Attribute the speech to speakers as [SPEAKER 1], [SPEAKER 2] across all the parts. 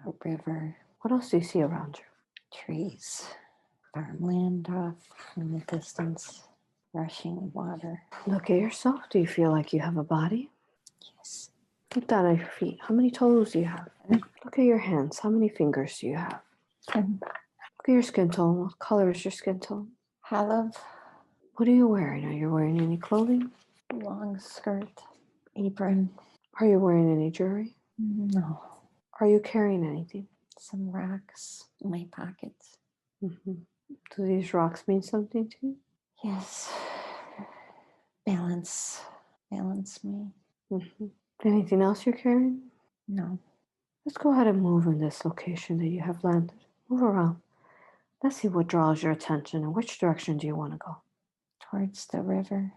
[SPEAKER 1] A river.
[SPEAKER 2] What else do you see around you?
[SPEAKER 1] Trees. Farmland off in the distance. Rushing water.
[SPEAKER 2] Look at yourself. Do you feel like you have a body?
[SPEAKER 1] Yes.
[SPEAKER 2] Look down at your feet. How many toes do you have? Look at your hands. How many fingers do you have? Look at your skin tone. What color is your skin tone?
[SPEAKER 1] Olive.
[SPEAKER 2] What are you wearing? Are you wearing any clothing?
[SPEAKER 1] Long skirt. Apron.
[SPEAKER 2] Are you wearing any jewelry?
[SPEAKER 1] No.
[SPEAKER 2] Are you carrying anything?
[SPEAKER 1] Some rocks in my pockets.
[SPEAKER 2] Mm-hmm. Do these rocks mean something to you?
[SPEAKER 1] Yes. Balance me.
[SPEAKER 2] Mm-hmm. Anything else you're carrying?
[SPEAKER 1] No.
[SPEAKER 2] Let's go ahead and move in this location that you have landed. Move around. Let's see what draws your attention and which direction do you want to go?
[SPEAKER 1] Towards the river.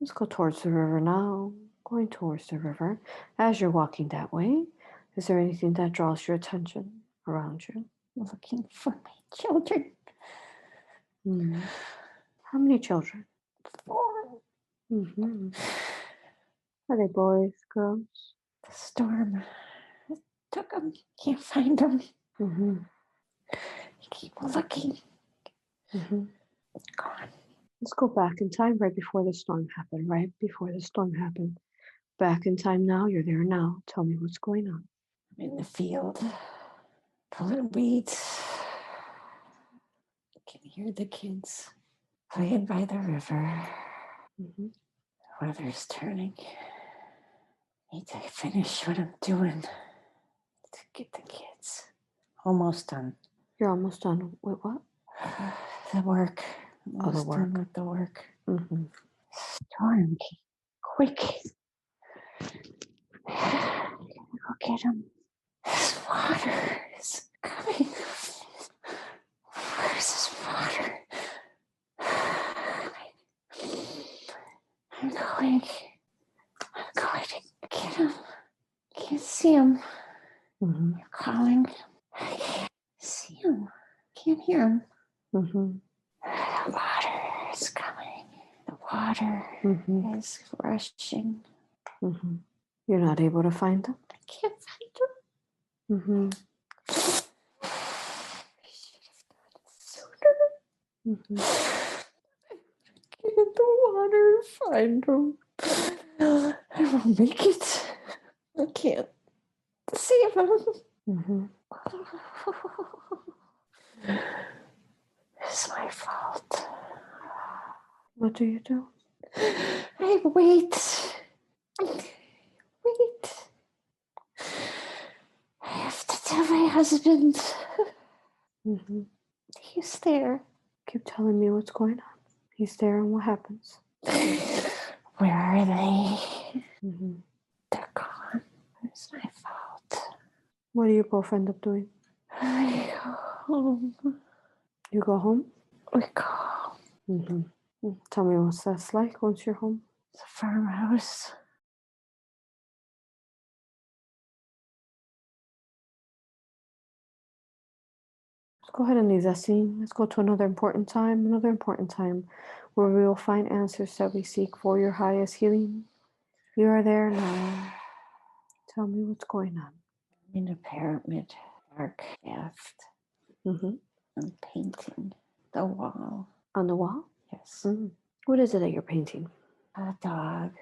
[SPEAKER 2] Let's go towards the river now. Going towards the river. As you're walking that way, is there anything that draws your attention around you?
[SPEAKER 1] Looking for my children.
[SPEAKER 2] Mm. How many children?
[SPEAKER 1] 4.
[SPEAKER 2] Mm-hmm. Are they boys, girls?
[SPEAKER 1] The storm took them. Can't find them.
[SPEAKER 2] Mm-hmm.
[SPEAKER 1] Keep looking.
[SPEAKER 2] Mm-hmm.
[SPEAKER 1] Gone.
[SPEAKER 2] Let's go back in time right before the storm happened, right before the storm happened. Back in time now, you're there now. Tell me what's going on.
[SPEAKER 1] I'm in the field, pulling weeds. I can hear the kids playing by the river.
[SPEAKER 2] Mm-hmm.
[SPEAKER 1] The weather's turning. Need to finish what I'm doing to get the kids. Almost done.
[SPEAKER 2] You're almost done with what?
[SPEAKER 1] The work.
[SPEAKER 2] Oh, the work.
[SPEAKER 1] Done with the work.
[SPEAKER 2] Mm-hmm.
[SPEAKER 1] Storm, quick. Go get him. This water is coming. Where's this water? I'm going to get him. Can't see him.
[SPEAKER 2] Mm-hmm.
[SPEAKER 1] You're calling. I can't see him. Can't hear him.
[SPEAKER 2] Mm-hmm.
[SPEAKER 1] The water is coming. The water is rushing.
[SPEAKER 2] Mm-hmm. You're not able to find them?
[SPEAKER 1] I can't find him.
[SPEAKER 2] Mm-hmm.
[SPEAKER 1] I should have done it sooner. Get in the water and find him. I won't make it. I can't save him.
[SPEAKER 2] Mm-hmm.
[SPEAKER 1] It's my fault.
[SPEAKER 2] What do you do?
[SPEAKER 1] I wait. I have to tell my husband.
[SPEAKER 2] Mm-hmm.
[SPEAKER 1] He's there.
[SPEAKER 2] Keep telling me what's going on. He's there and what happens?
[SPEAKER 1] Where are they?
[SPEAKER 2] Mm-hmm.
[SPEAKER 1] They're gone. It's my fault.
[SPEAKER 2] What do you both end up doing?
[SPEAKER 1] I go home.
[SPEAKER 2] You go home?
[SPEAKER 1] We go home.
[SPEAKER 2] Mm-hmm. Tell me what's that like once you're home?
[SPEAKER 1] It's a farmhouse.
[SPEAKER 2] Let's go ahead and leave that scene. Let's go to another important time where we will find answers that we seek for your highest healing. You are there now. Tell me what's going on.
[SPEAKER 1] In a pyramid, dark shaft.
[SPEAKER 2] Mm-hmm.
[SPEAKER 1] I'm painting the wall.
[SPEAKER 2] On the wall?
[SPEAKER 1] Yes.
[SPEAKER 2] Mm-hmm. What is it that you're painting?
[SPEAKER 1] A dog.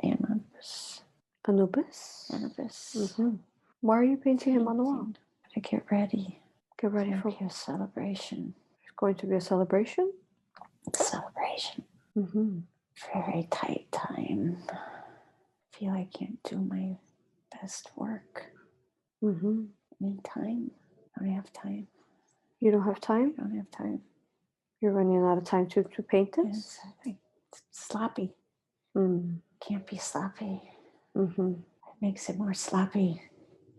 [SPEAKER 1] Anubis.
[SPEAKER 2] Anubis?
[SPEAKER 1] Anubis.
[SPEAKER 2] Mm-hmm. Why are you painting him on the wall?
[SPEAKER 1] To get ready.
[SPEAKER 2] Get ready for
[SPEAKER 1] a celebration.
[SPEAKER 2] It's going to be a celebration?
[SPEAKER 1] Celebration.
[SPEAKER 2] Mm-hmm.
[SPEAKER 1] Very tight time. I feel I can't do my best work.
[SPEAKER 2] Mm-hmm.
[SPEAKER 1] Need time. I don't have time.
[SPEAKER 2] You don't have time?
[SPEAKER 1] I don't have time.
[SPEAKER 2] You're running out of time to paint this?
[SPEAKER 1] It's sloppy.
[SPEAKER 2] Mm.
[SPEAKER 1] Can't be sloppy.
[SPEAKER 2] Mm-hmm.
[SPEAKER 1] It makes it more sloppy.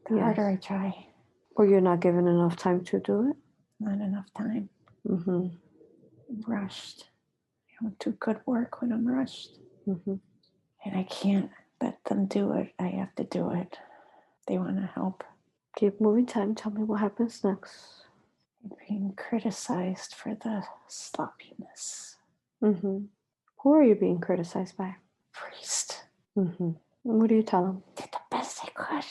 [SPEAKER 1] The harder I try.
[SPEAKER 2] Or you're not given enough time to do it?
[SPEAKER 1] Not enough time.
[SPEAKER 2] Mm-hmm.
[SPEAKER 1] I'm rushed. I don't do good work when I'm rushed.
[SPEAKER 2] Mm-hmm.
[SPEAKER 1] And I can't let them do it. I have to do it. They want to help.
[SPEAKER 2] Keep moving time. Tell me what happens next.
[SPEAKER 1] I'm being criticized for the sloppiness.
[SPEAKER 2] Mm-hmm. Who are you being criticized by?
[SPEAKER 1] Priest.
[SPEAKER 2] Mm-hmm. What do you tell them?
[SPEAKER 1] Did the best I could.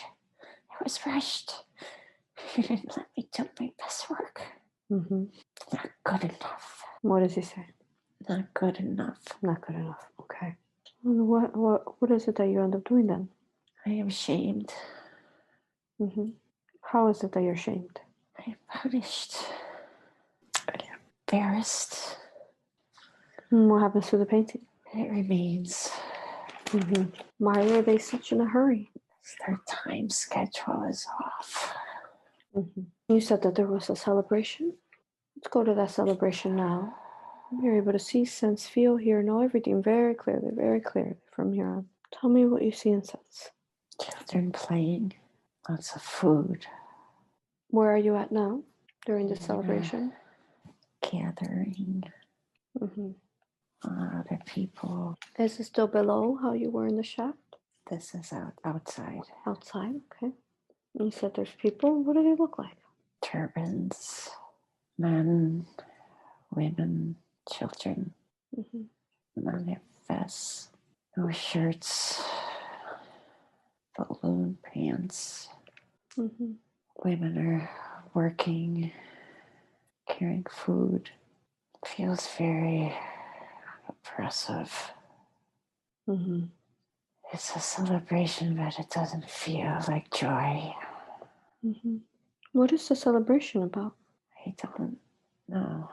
[SPEAKER 1] was rushed. You didn't let me do my best work. Not good enough.
[SPEAKER 2] What does he say?
[SPEAKER 1] Not good enough.
[SPEAKER 2] Not good enough. Okay. What is it that you end up doing then?
[SPEAKER 1] I am shamed.
[SPEAKER 2] How is it that you're shamed?
[SPEAKER 1] I am punished. I am embarrassed.
[SPEAKER 2] What happens to the painting?
[SPEAKER 1] It remains.
[SPEAKER 2] Why are they such in a hurry?
[SPEAKER 1] Their time schedule is off.
[SPEAKER 2] You said that there was a celebration. Let's go to that celebration now. You're able to see, sense, feel, hear, know everything very clearly from here on. Tell me what you see and sense.
[SPEAKER 1] Children playing. Lots of food.
[SPEAKER 2] Where are you at now during the celebration?
[SPEAKER 1] Gathering. Other people.
[SPEAKER 2] Is it still below how you were in the shaft?
[SPEAKER 1] This is outside.
[SPEAKER 2] Outside, okay. You said there's people. What do they look like?
[SPEAKER 1] Turbans, men, women, children. Manifests, no shirts, balloon pants. Women are working, carrying food. Feels very oppressive. It's a celebration, but it doesn't feel like joy.
[SPEAKER 2] What is the celebration about?
[SPEAKER 1] I don't know.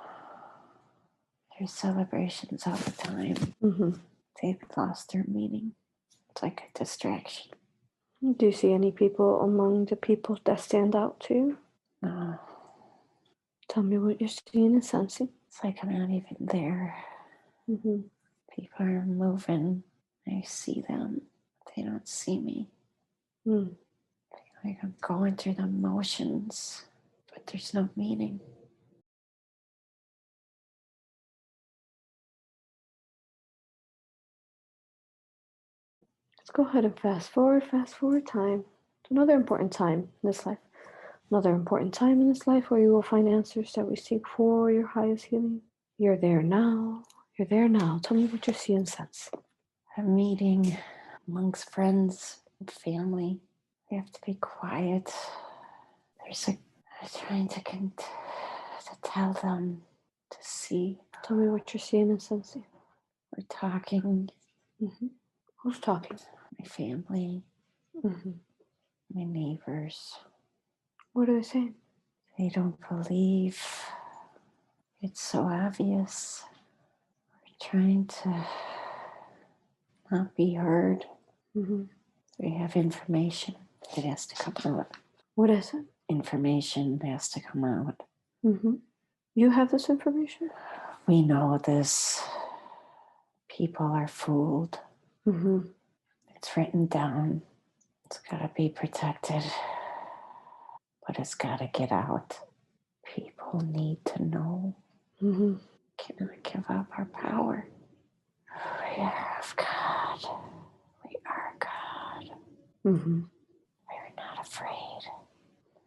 [SPEAKER 1] There's celebrations all the time. They've lost their meaning. It's like a distraction.
[SPEAKER 2] Do you see any people among the people that stand out to you?
[SPEAKER 1] No.
[SPEAKER 2] Tell me what you're seeing and sensing.
[SPEAKER 1] It's like I'm not even there. People are moving. I see them. They don't see me. I feel like I'm going through the motions, but there's no meaning.
[SPEAKER 2] Let's go ahead and fast forward time to another important time in this life. Another important time in this life where you will find answers that we seek for your highest healing. You're there now. You're there now. Tell me what you see and sense.
[SPEAKER 1] A meeting amongst friends and family. We have to be quiet. I'm trying to tell them to see.
[SPEAKER 2] Tell me what you're seeing and sensing.
[SPEAKER 1] We're talking.
[SPEAKER 2] Who's talking?
[SPEAKER 1] My family. My neighbors.
[SPEAKER 2] What are they saying?
[SPEAKER 1] They don't believe. It's so obvious. We're trying to not be heard. We have information that has to come out.
[SPEAKER 2] What is it?
[SPEAKER 1] Information has to come out.
[SPEAKER 2] You have this information?
[SPEAKER 1] We know this. People are fooled. It's written down. It's got to be protected. But it's got to get out. People need to know. Cannot give up our power. We are of God. We are God. We're not afraid.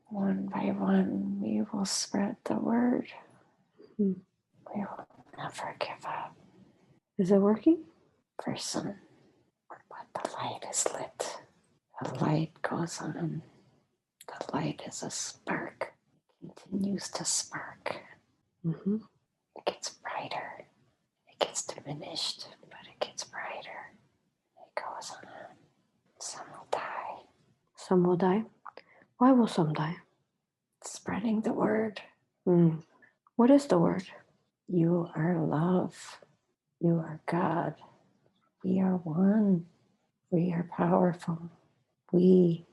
[SPEAKER 1] One by one, we will spread the word. We will never give up.
[SPEAKER 2] Is it working?
[SPEAKER 1] For some, but the light is lit. The light goes on. The light is a spark. It continues to spark. It gets brighter. It gets diminished, but it gets brighter. It goes on. Some will die.
[SPEAKER 2] Some will die. Why will some die?
[SPEAKER 1] Spreading the word.
[SPEAKER 2] What is the word?
[SPEAKER 1] You are love. You are God. We are one. We are powerful. We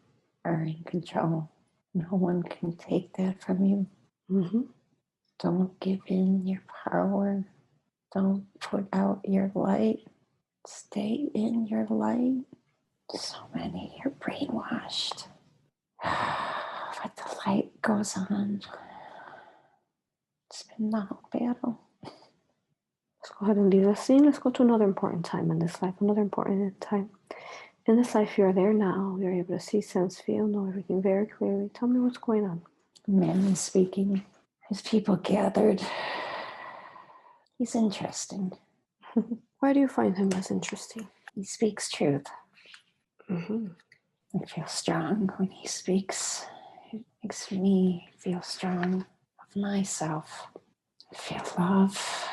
[SPEAKER 1] are in control. No one can take that from you. Don't give in your power. Don't put out your light. Stay in your light. So many are brainwashed. But the light goes on. It's been the whole battle.
[SPEAKER 2] Let's go ahead and leave this scene. Let's go to another important time in this life. Another important time. In this life, you're there now. You're able to see, sense, feel, know everything very clearly. Tell me what's going on.
[SPEAKER 1] Man is speaking. His people gathered. He's interesting.
[SPEAKER 2] Why do you find him as interesting?
[SPEAKER 1] He speaks truth. I feel strong when he speaks. It makes me feel strong of myself. I feel love,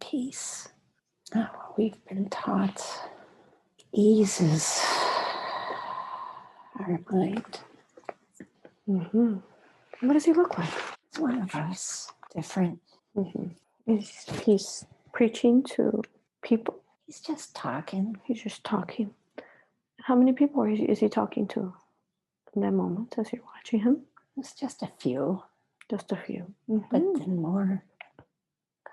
[SPEAKER 1] peace. Oh, we've been taught eases our mind.
[SPEAKER 2] Mm-hmm. What does he look like?
[SPEAKER 1] It's one of us, different.
[SPEAKER 2] Mm-hmm. He's preaching to people.
[SPEAKER 1] He's just talking.
[SPEAKER 2] He's just talking. How many people is he talking to in that moment as you're watching him?
[SPEAKER 1] It's just a few.
[SPEAKER 2] Just a few.
[SPEAKER 1] But then more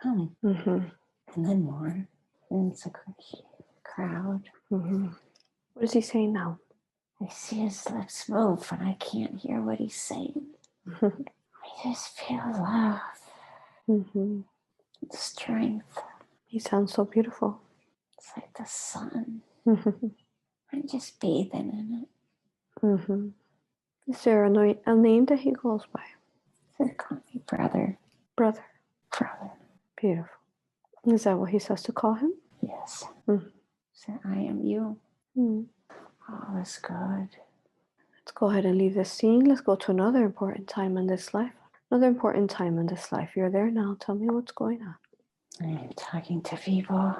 [SPEAKER 1] come. And then more. And it's a crowd.
[SPEAKER 2] What is he saying now?
[SPEAKER 1] I see his lips move and I can't hear what he's saying. I just feel love. Strength.
[SPEAKER 2] He sounds so beautiful.
[SPEAKER 1] It's like the sun. I'm just bathing in it.
[SPEAKER 2] Is there a name that he goes by?
[SPEAKER 1] They call me brother.
[SPEAKER 2] Brother. Beautiful. Is that what he says to call him?
[SPEAKER 1] Yes. So I am you. All is good.
[SPEAKER 2] Let's go ahead and leave this scene. Let's go to another important time in this life. Another important time in this life. You're there now. Tell me what's going on.
[SPEAKER 1] I am talking to people.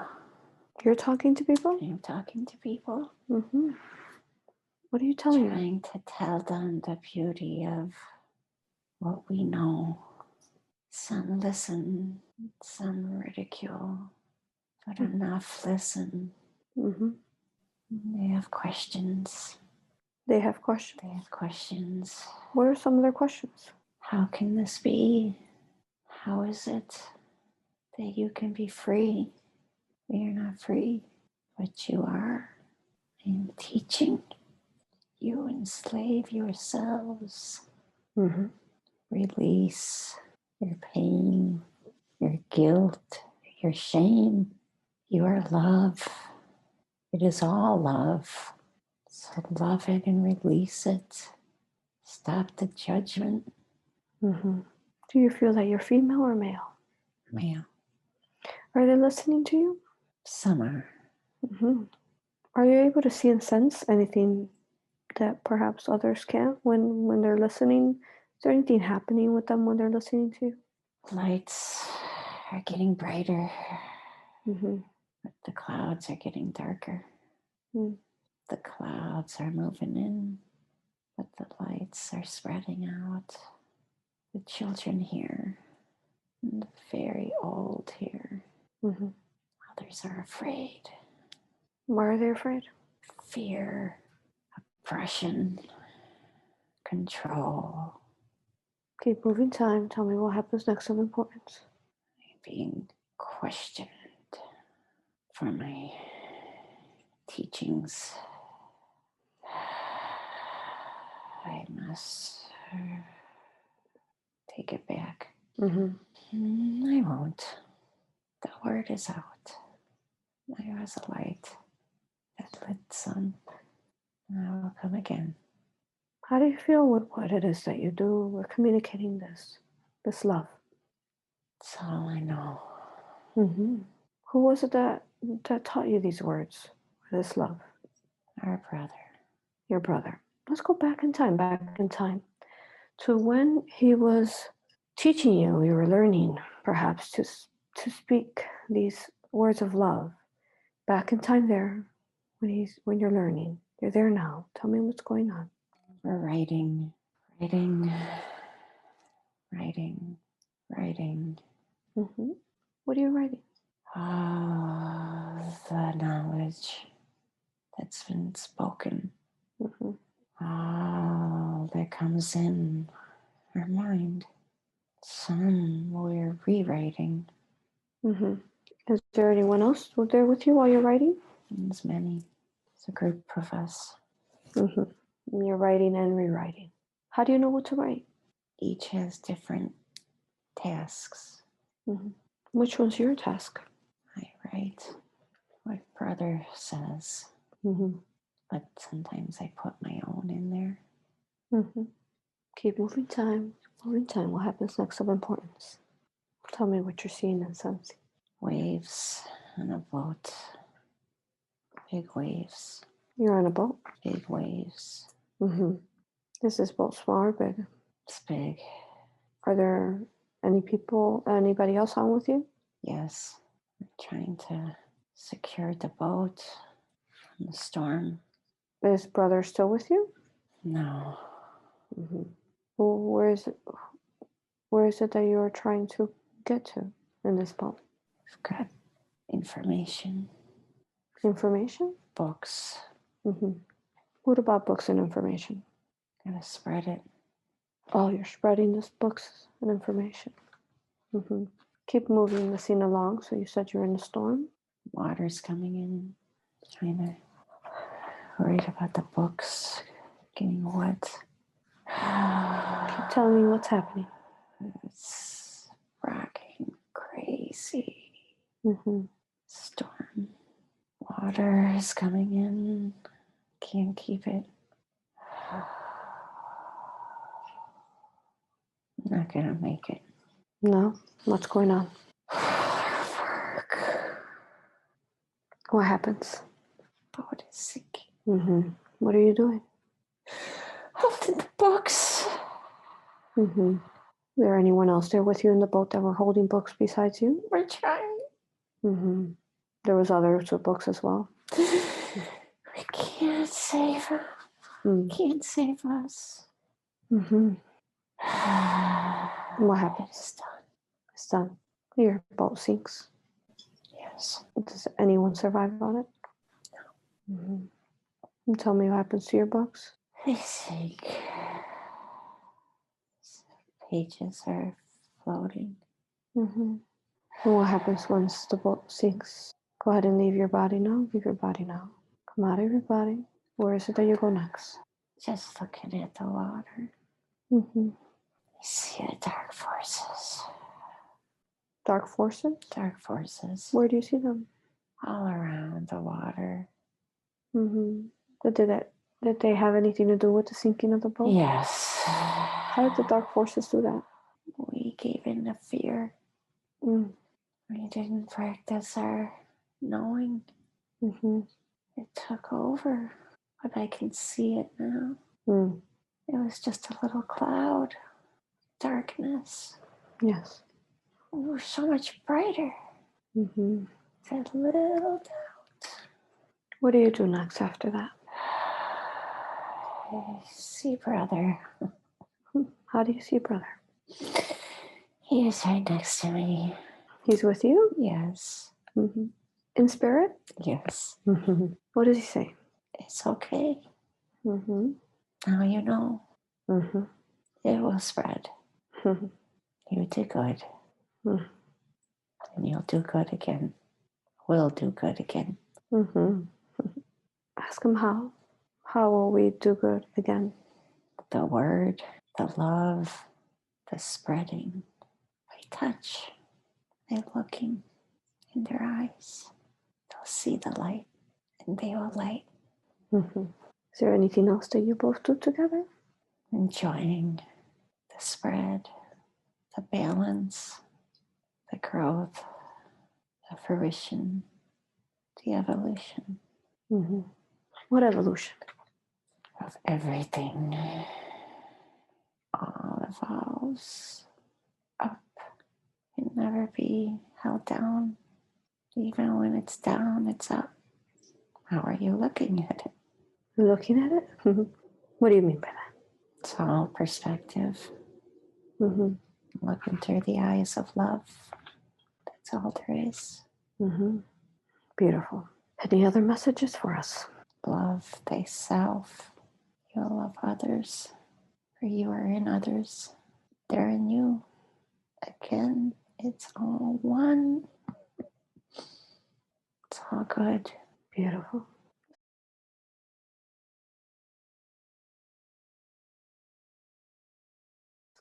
[SPEAKER 2] You're talking to people?
[SPEAKER 1] I am talking to people.
[SPEAKER 2] What are you telling them?
[SPEAKER 1] Trying to tell them the beauty of what we know. Some listen, some ridicule, but enough listen. They have questions.
[SPEAKER 2] They have questions?
[SPEAKER 1] They have questions.
[SPEAKER 2] What are some of their questions?
[SPEAKER 1] How can this be? How is it that you can be free? We are not free, but you are. I am teaching. You enslave yourselves. Release your pain, your guilt, your shame. You are love. It is all love. So love it and release it. Stop the judgment.
[SPEAKER 2] Do you feel that you're female or male?
[SPEAKER 1] Male.
[SPEAKER 2] Are they listening to you?
[SPEAKER 1] Some are.
[SPEAKER 2] Are you able to see and sense anything that perhaps others can't when they're listening? Is there anything happening with them when they're listening to you?
[SPEAKER 1] Lights are getting brighter. But the clouds are getting darker. The clouds are moving in, but the lights are spreading out. The children here, and the very old here. Others are afraid.
[SPEAKER 2] Why are they afraid?
[SPEAKER 1] Fear, oppression, control.
[SPEAKER 2] Keep moving time. Tell me what happens next of importance.
[SPEAKER 1] Being questioned for my teachings. I must take it back. I won't. The word is out. I was a light that lit some. I will come again.
[SPEAKER 2] How do you feel with what it is that you do? We're communicating this love.
[SPEAKER 1] That's all I know.
[SPEAKER 2] Who was it that taught you these words, this love?
[SPEAKER 1] Our brother.
[SPEAKER 2] Your brother. Let's go back in time to when he was teaching you. You were learning, perhaps, to speak these words of love. Back in time there, when you're learning. You're there now. Tell me what's going on.
[SPEAKER 1] We're writing.
[SPEAKER 2] What are you writing?
[SPEAKER 1] All the knowledge that's been spoken. All that comes in our mind. Some we're rewriting.
[SPEAKER 2] Is there anyone else there with you while you're writing?
[SPEAKER 1] There's many. It's a group of us.
[SPEAKER 2] You're writing and rewriting. How do you know what to write?
[SPEAKER 1] Each has different tasks.
[SPEAKER 2] Which one's your task?
[SPEAKER 1] I write what brother says, but sometimes I put my own in there.
[SPEAKER 2] Keep moving time. What happens next of importance? Tell me what you're seeing and sensing.
[SPEAKER 1] Waves on a boat. Big waves.
[SPEAKER 2] You're on a boat.
[SPEAKER 1] Big waves.
[SPEAKER 2] Mm-hmm. Is this boat small or big?
[SPEAKER 1] It's big.
[SPEAKER 2] Are there anybody else on with you?
[SPEAKER 1] Yes. I'm trying to secure the boat from the storm.
[SPEAKER 2] Is brother still with you?
[SPEAKER 1] No.
[SPEAKER 2] Mm-hmm. Well, where is it that you're trying to get to in this boat?
[SPEAKER 1] We've got information.
[SPEAKER 2] Information?
[SPEAKER 1] Books.
[SPEAKER 2] Mm-hmm. What about books and information?
[SPEAKER 1] Gotta spread it.
[SPEAKER 2] Oh, you're spreading these books and information. Mm-hmm. Keep moving the scene along. So you said you're in a storm?
[SPEAKER 1] Water's coming in. Kind of worried about the books getting wet.
[SPEAKER 2] Keep telling me what's happening.
[SPEAKER 1] It's rocking crazy.
[SPEAKER 2] Mm-hmm.
[SPEAKER 1] Storm. Water is coming in. Can't keep it. Not gonna make it.
[SPEAKER 2] No? What's going on?
[SPEAKER 1] Work.
[SPEAKER 2] What happens?
[SPEAKER 1] Boat is sinking.
[SPEAKER 2] Mm-hmm. What are you doing?
[SPEAKER 1] Holding the books.
[SPEAKER 2] Mm-hmm. Is there anyone else there with you in the boat that were holding books besides you?
[SPEAKER 1] We're trying.
[SPEAKER 2] Mm-hmm. There was others with books as well.
[SPEAKER 1] We can't save her. Can't save us.
[SPEAKER 2] Mm-hmm. What happens?
[SPEAKER 1] It's done.
[SPEAKER 2] It's done. Your boat sinks.
[SPEAKER 1] Yes.
[SPEAKER 2] Does anyone survive on it?
[SPEAKER 1] No.
[SPEAKER 2] Mm-hmm. And tell me what happens to your books.
[SPEAKER 1] They sink. Pages are floating.
[SPEAKER 2] Mm-hmm. And what happens once the boat sinks? Go ahead and leave your body now. Leave your body now. Come out of your body. Where is it that you go next?
[SPEAKER 1] Just looking at the water.
[SPEAKER 2] Mm-hmm.
[SPEAKER 1] You see the dark forces.
[SPEAKER 2] Dark forces?
[SPEAKER 1] Dark forces.
[SPEAKER 2] Where do you see them?
[SPEAKER 1] All around the water.
[SPEAKER 2] Mm-hmm. Did they have anything to do with the sinking of the boat?
[SPEAKER 1] Yes.
[SPEAKER 2] How did the dark forces do that?
[SPEAKER 1] We gave in to fear.
[SPEAKER 2] Mm.
[SPEAKER 1] We didn't practice our knowing.
[SPEAKER 2] Mm-hmm.
[SPEAKER 1] It took over, but I can see it now.
[SPEAKER 2] Mm.
[SPEAKER 1] It was just a little cloud, darkness.
[SPEAKER 2] Yes.
[SPEAKER 1] We were so much brighter.
[SPEAKER 2] Mm-hmm.
[SPEAKER 1] That little doubt.
[SPEAKER 2] What do you do next after that?
[SPEAKER 1] I see brother.
[SPEAKER 2] How do you see brother?
[SPEAKER 1] He is right next to me.
[SPEAKER 2] He's with you?
[SPEAKER 1] Yes.
[SPEAKER 2] Mm-hmm. In spirit?
[SPEAKER 1] Yes.
[SPEAKER 2] Mm-hmm. What does he say?
[SPEAKER 1] It's okay.
[SPEAKER 2] Mm-hmm.
[SPEAKER 1] Now you know.
[SPEAKER 2] Mm-hmm.
[SPEAKER 1] It will spread.
[SPEAKER 2] Mm-hmm.
[SPEAKER 1] You did good.
[SPEAKER 2] Mm-hmm.
[SPEAKER 1] And you'll do good again. We'll do good again.
[SPEAKER 2] Mm-hmm. Ask him how. How will we do good again?
[SPEAKER 1] The word, the love, the spreading. By touch. By looking in their eyes. They'll see the light. And they will light.
[SPEAKER 2] Mm-hmm. Is there anything else that you both do together?
[SPEAKER 1] Enjoying the spread, the balance, the growth, the fruition, the evolution.
[SPEAKER 2] Mm-hmm. What evolution?
[SPEAKER 1] Of everything. All evolves up and never be held down. Even when it's down, it's up. How are you looking at it?
[SPEAKER 2] Looking at it? Mm-hmm. What do you mean by that?
[SPEAKER 1] It's all perspective.
[SPEAKER 2] Mm-hmm.
[SPEAKER 1] Looking through the eyes of love. That's all there is.
[SPEAKER 2] Mm-hmm. Beautiful. Any other messages for us?
[SPEAKER 1] Love thyself. You'll love others, for you are in others. They're in you. Again, it's all one. It's all good.
[SPEAKER 2] Beautiful.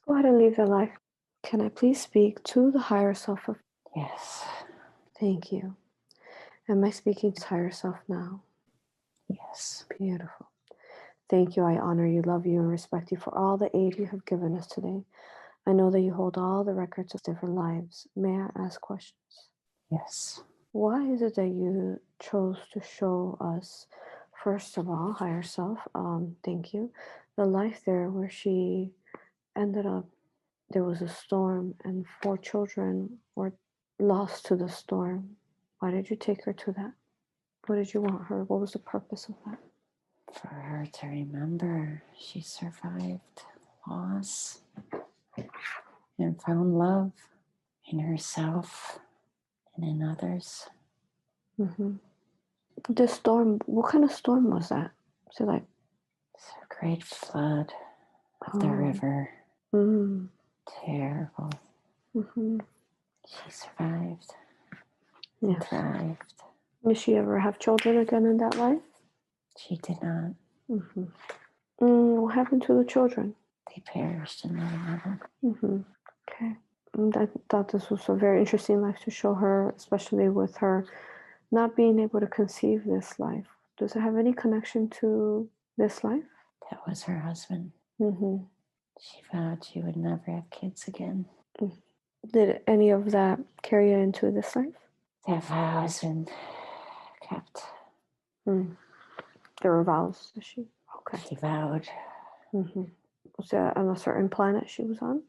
[SPEAKER 2] Go ahead and leave the life. Can I please speak to the higher self of?
[SPEAKER 1] Yes.
[SPEAKER 2] Thank you. Am I speaking to higher self now?
[SPEAKER 1] Yes.
[SPEAKER 2] Beautiful. Thank you. I honor you, love you, and respect you for all the aid you have given us today. I know that you hold all the records of different lives. May I ask questions?
[SPEAKER 1] Yes.
[SPEAKER 2] Why is it that you chose to show us First of all, higher self, thank you. The life there where she ended up, there was a storm and 4 children were lost to the storm. Why did you take her to that? What did you want her? What was the purpose of that?
[SPEAKER 1] For her to remember she survived loss and found love in herself and in others.
[SPEAKER 2] Mm-hmm. The storm, what kind of storm was that? Was it like
[SPEAKER 1] It's a great flood of the river.
[SPEAKER 2] Mm.
[SPEAKER 1] Terrible.
[SPEAKER 2] Mm-hmm.
[SPEAKER 1] She survived.
[SPEAKER 2] Yes.
[SPEAKER 1] Thrived.
[SPEAKER 2] Did she ever have children again in that life?
[SPEAKER 1] She did not.
[SPEAKER 2] Mm-hmm. What happened to the children?
[SPEAKER 1] They perished in the river.
[SPEAKER 2] Mm-hmm. Okay. I thought this was a very interesting life to show her, especially with her not being able to conceive this life. Does it have any connection to this life?
[SPEAKER 1] That was her husband.
[SPEAKER 2] Mm-hmm.
[SPEAKER 1] She vowed she would never have kids again.
[SPEAKER 2] Did any of that carry into this life?
[SPEAKER 1] That vow has been kept.
[SPEAKER 2] There were vows, did she? Okay.
[SPEAKER 1] She vowed.
[SPEAKER 2] Mm-hmm. Was that on a certain planet she was on?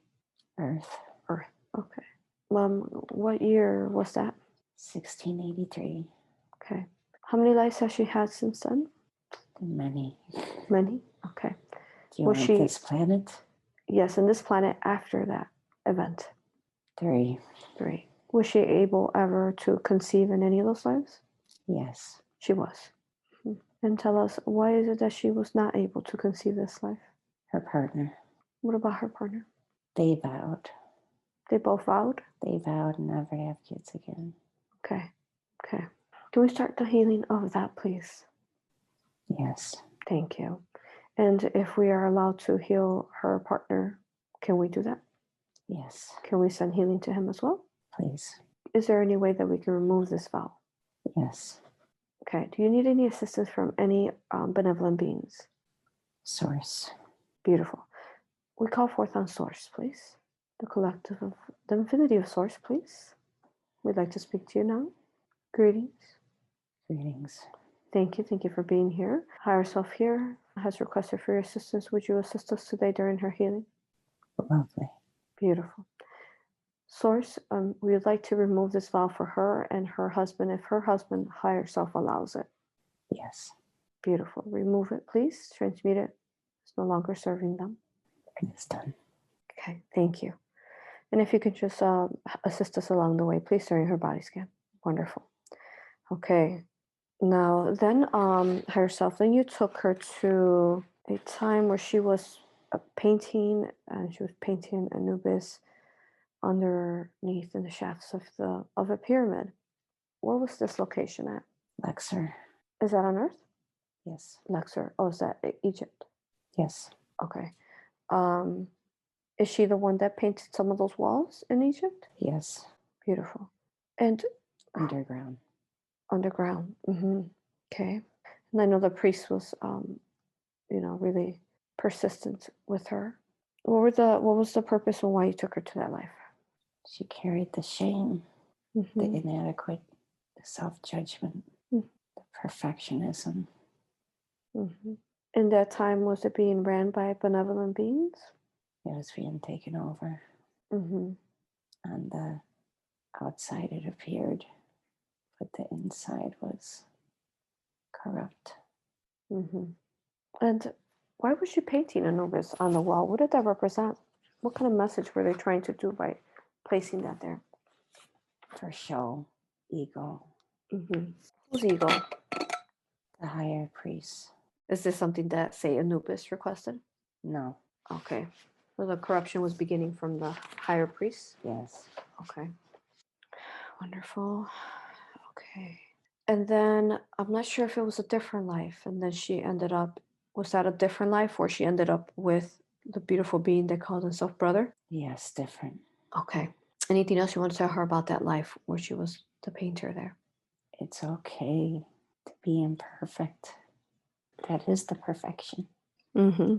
[SPEAKER 1] Earth.
[SPEAKER 2] Earth. Okay. What year was that?
[SPEAKER 1] 1683.
[SPEAKER 2] Okay. How many lives has she had since then?
[SPEAKER 1] Many.
[SPEAKER 2] Many? Okay.
[SPEAKER 1] Do you want this planet?
[SPEAKER 2] Yes, and this planet after that event.
[SPEAKER 1] 3.
[SPEAKER 2] Was she able ever to conceive in any of those lives?
[SPEAKER 1] Yes.
[SPEAKER 2] She was. And tell us, why is it that she was not able to conceive this life?
[SPEAKER 1] Her partner.
[SPEAKER 2] What about her partner?
[SPEAKER 1] They vowed.
[SPEAKER 2] They both vowed?
[SPEAKER 1] They vowed never to have kids again.
[SPEAKER 2] Okay. Can we start the healing of that, please?
[SPEAKER 1] Yes.
[SPEAKER 2] Thank you. And if we are allowed to heal her partner, can we do that?
[SPEAKER 1] Yes.
[SPEAKER 2] Can we send healing to him as well?
[SPEAKER 1] Please.
[SPEAKER 2] Is there any way that we can remove this vow?
[SPEAKER 1] Yes.
[SPEAKER 2] Okay. Do you need any assistance from any benevolent beings?
[SPEAKER 1] Source.
[SPEAKER 2] Beautiful. We call forth on Source, please. The collective of the infinity of Source, please. We'd like to speak to you now. Greetings.
[SPEAKER 1] Greetings.
[SPEAKER 2] Thank you for being here. Higher Self here has requested for your assistance. Would you assist us today during her healing?
[SPEAKER 1] Lovely.
[SPEAKER 2] Beautiful. Source, we would like to remove this vow for her and her husband if her husband, Higher Self, allows it.
[SPEAKER 1] Yes.
[SPEAKER 2] Beautiful. Remove it, please. Transmute it. It's no longer serving them.
[SPEAKER 1] It is done.
[SPEAKER 2] Okay, thank you. And if you could just assist us along the way, please, during her body scan. Wonderful. Okay. Now, then, Higher Self, then you took her to a time where she was painting, and she was painting Anubis underneath in the shafts of a pyramid. Where was this location at?
[SPEAKER 1] Luxor.
[SPEAKER 2] Is that on Earth?
[SPEAKER 1] Yes.
[SPEAKER 2] Luxor. Oh, is that Egypt?
[SPEAKER 1] Yes.
[SPEAKER 2] Okay. Is she the one that painted some of those walls in Egypt?
[SPEAKER 1] Yes.
[SPEAKER 2] Beautiful. And
[SPEAKER 1] underground.
[SPEAKER 2] Underground. Mm-hmm. Okay. And I know the priest was, really persistent with her. What was the purpose and why you took her to that life?
[SPEAKER 1] She carried the shame,
[SPEAKER 2] Mm-hmm.
[SPEAKER 1] the inadequate, the self-judgment, the perfectionism.
[SPEAKER 2] Mm-hmm. In that time, was it being ran by benevolent beings?
[SPEAKER 1] It was being taken over.
[SPEAKER 2] Mm-hmm.
[SPEAKER 1] On the outside it appeared, but the inside was corrupt.
[SPEAKER 2] Mm-hmm. And why was she painting Anubis on the wall? What did that represent? What kind of message were they trying to do by placing that there?
[SPEAKER 1] For show, ego.
[SPEAKER 2] Mm-hmm. Who's ego?
[SPEAKER 1] The higher priest.
[SPEAKER 2] Is this something that, say, Anubis requested?
[SPEAKER 1] No.
[SPEAKER 2] Okay. So the corruption was beginning from the higher priest?
[SPEAKER 1] Yes.
[SPEAKER 2] Okay. Wonderful. Okay. And then I'm not sure if it was a different life. And then she ended up, was that a different life or she ended up with the beautiful being that called himself brother?
[SPEAKER 1] Yes, different.
[SPEAKER 2] Okay. Anything else you want to tell her about that life where she was the painter there?
[SPEAKER 1] It's okay to be imperfect. That is the perfection.
[SPEAKER 2] Mm-hmm.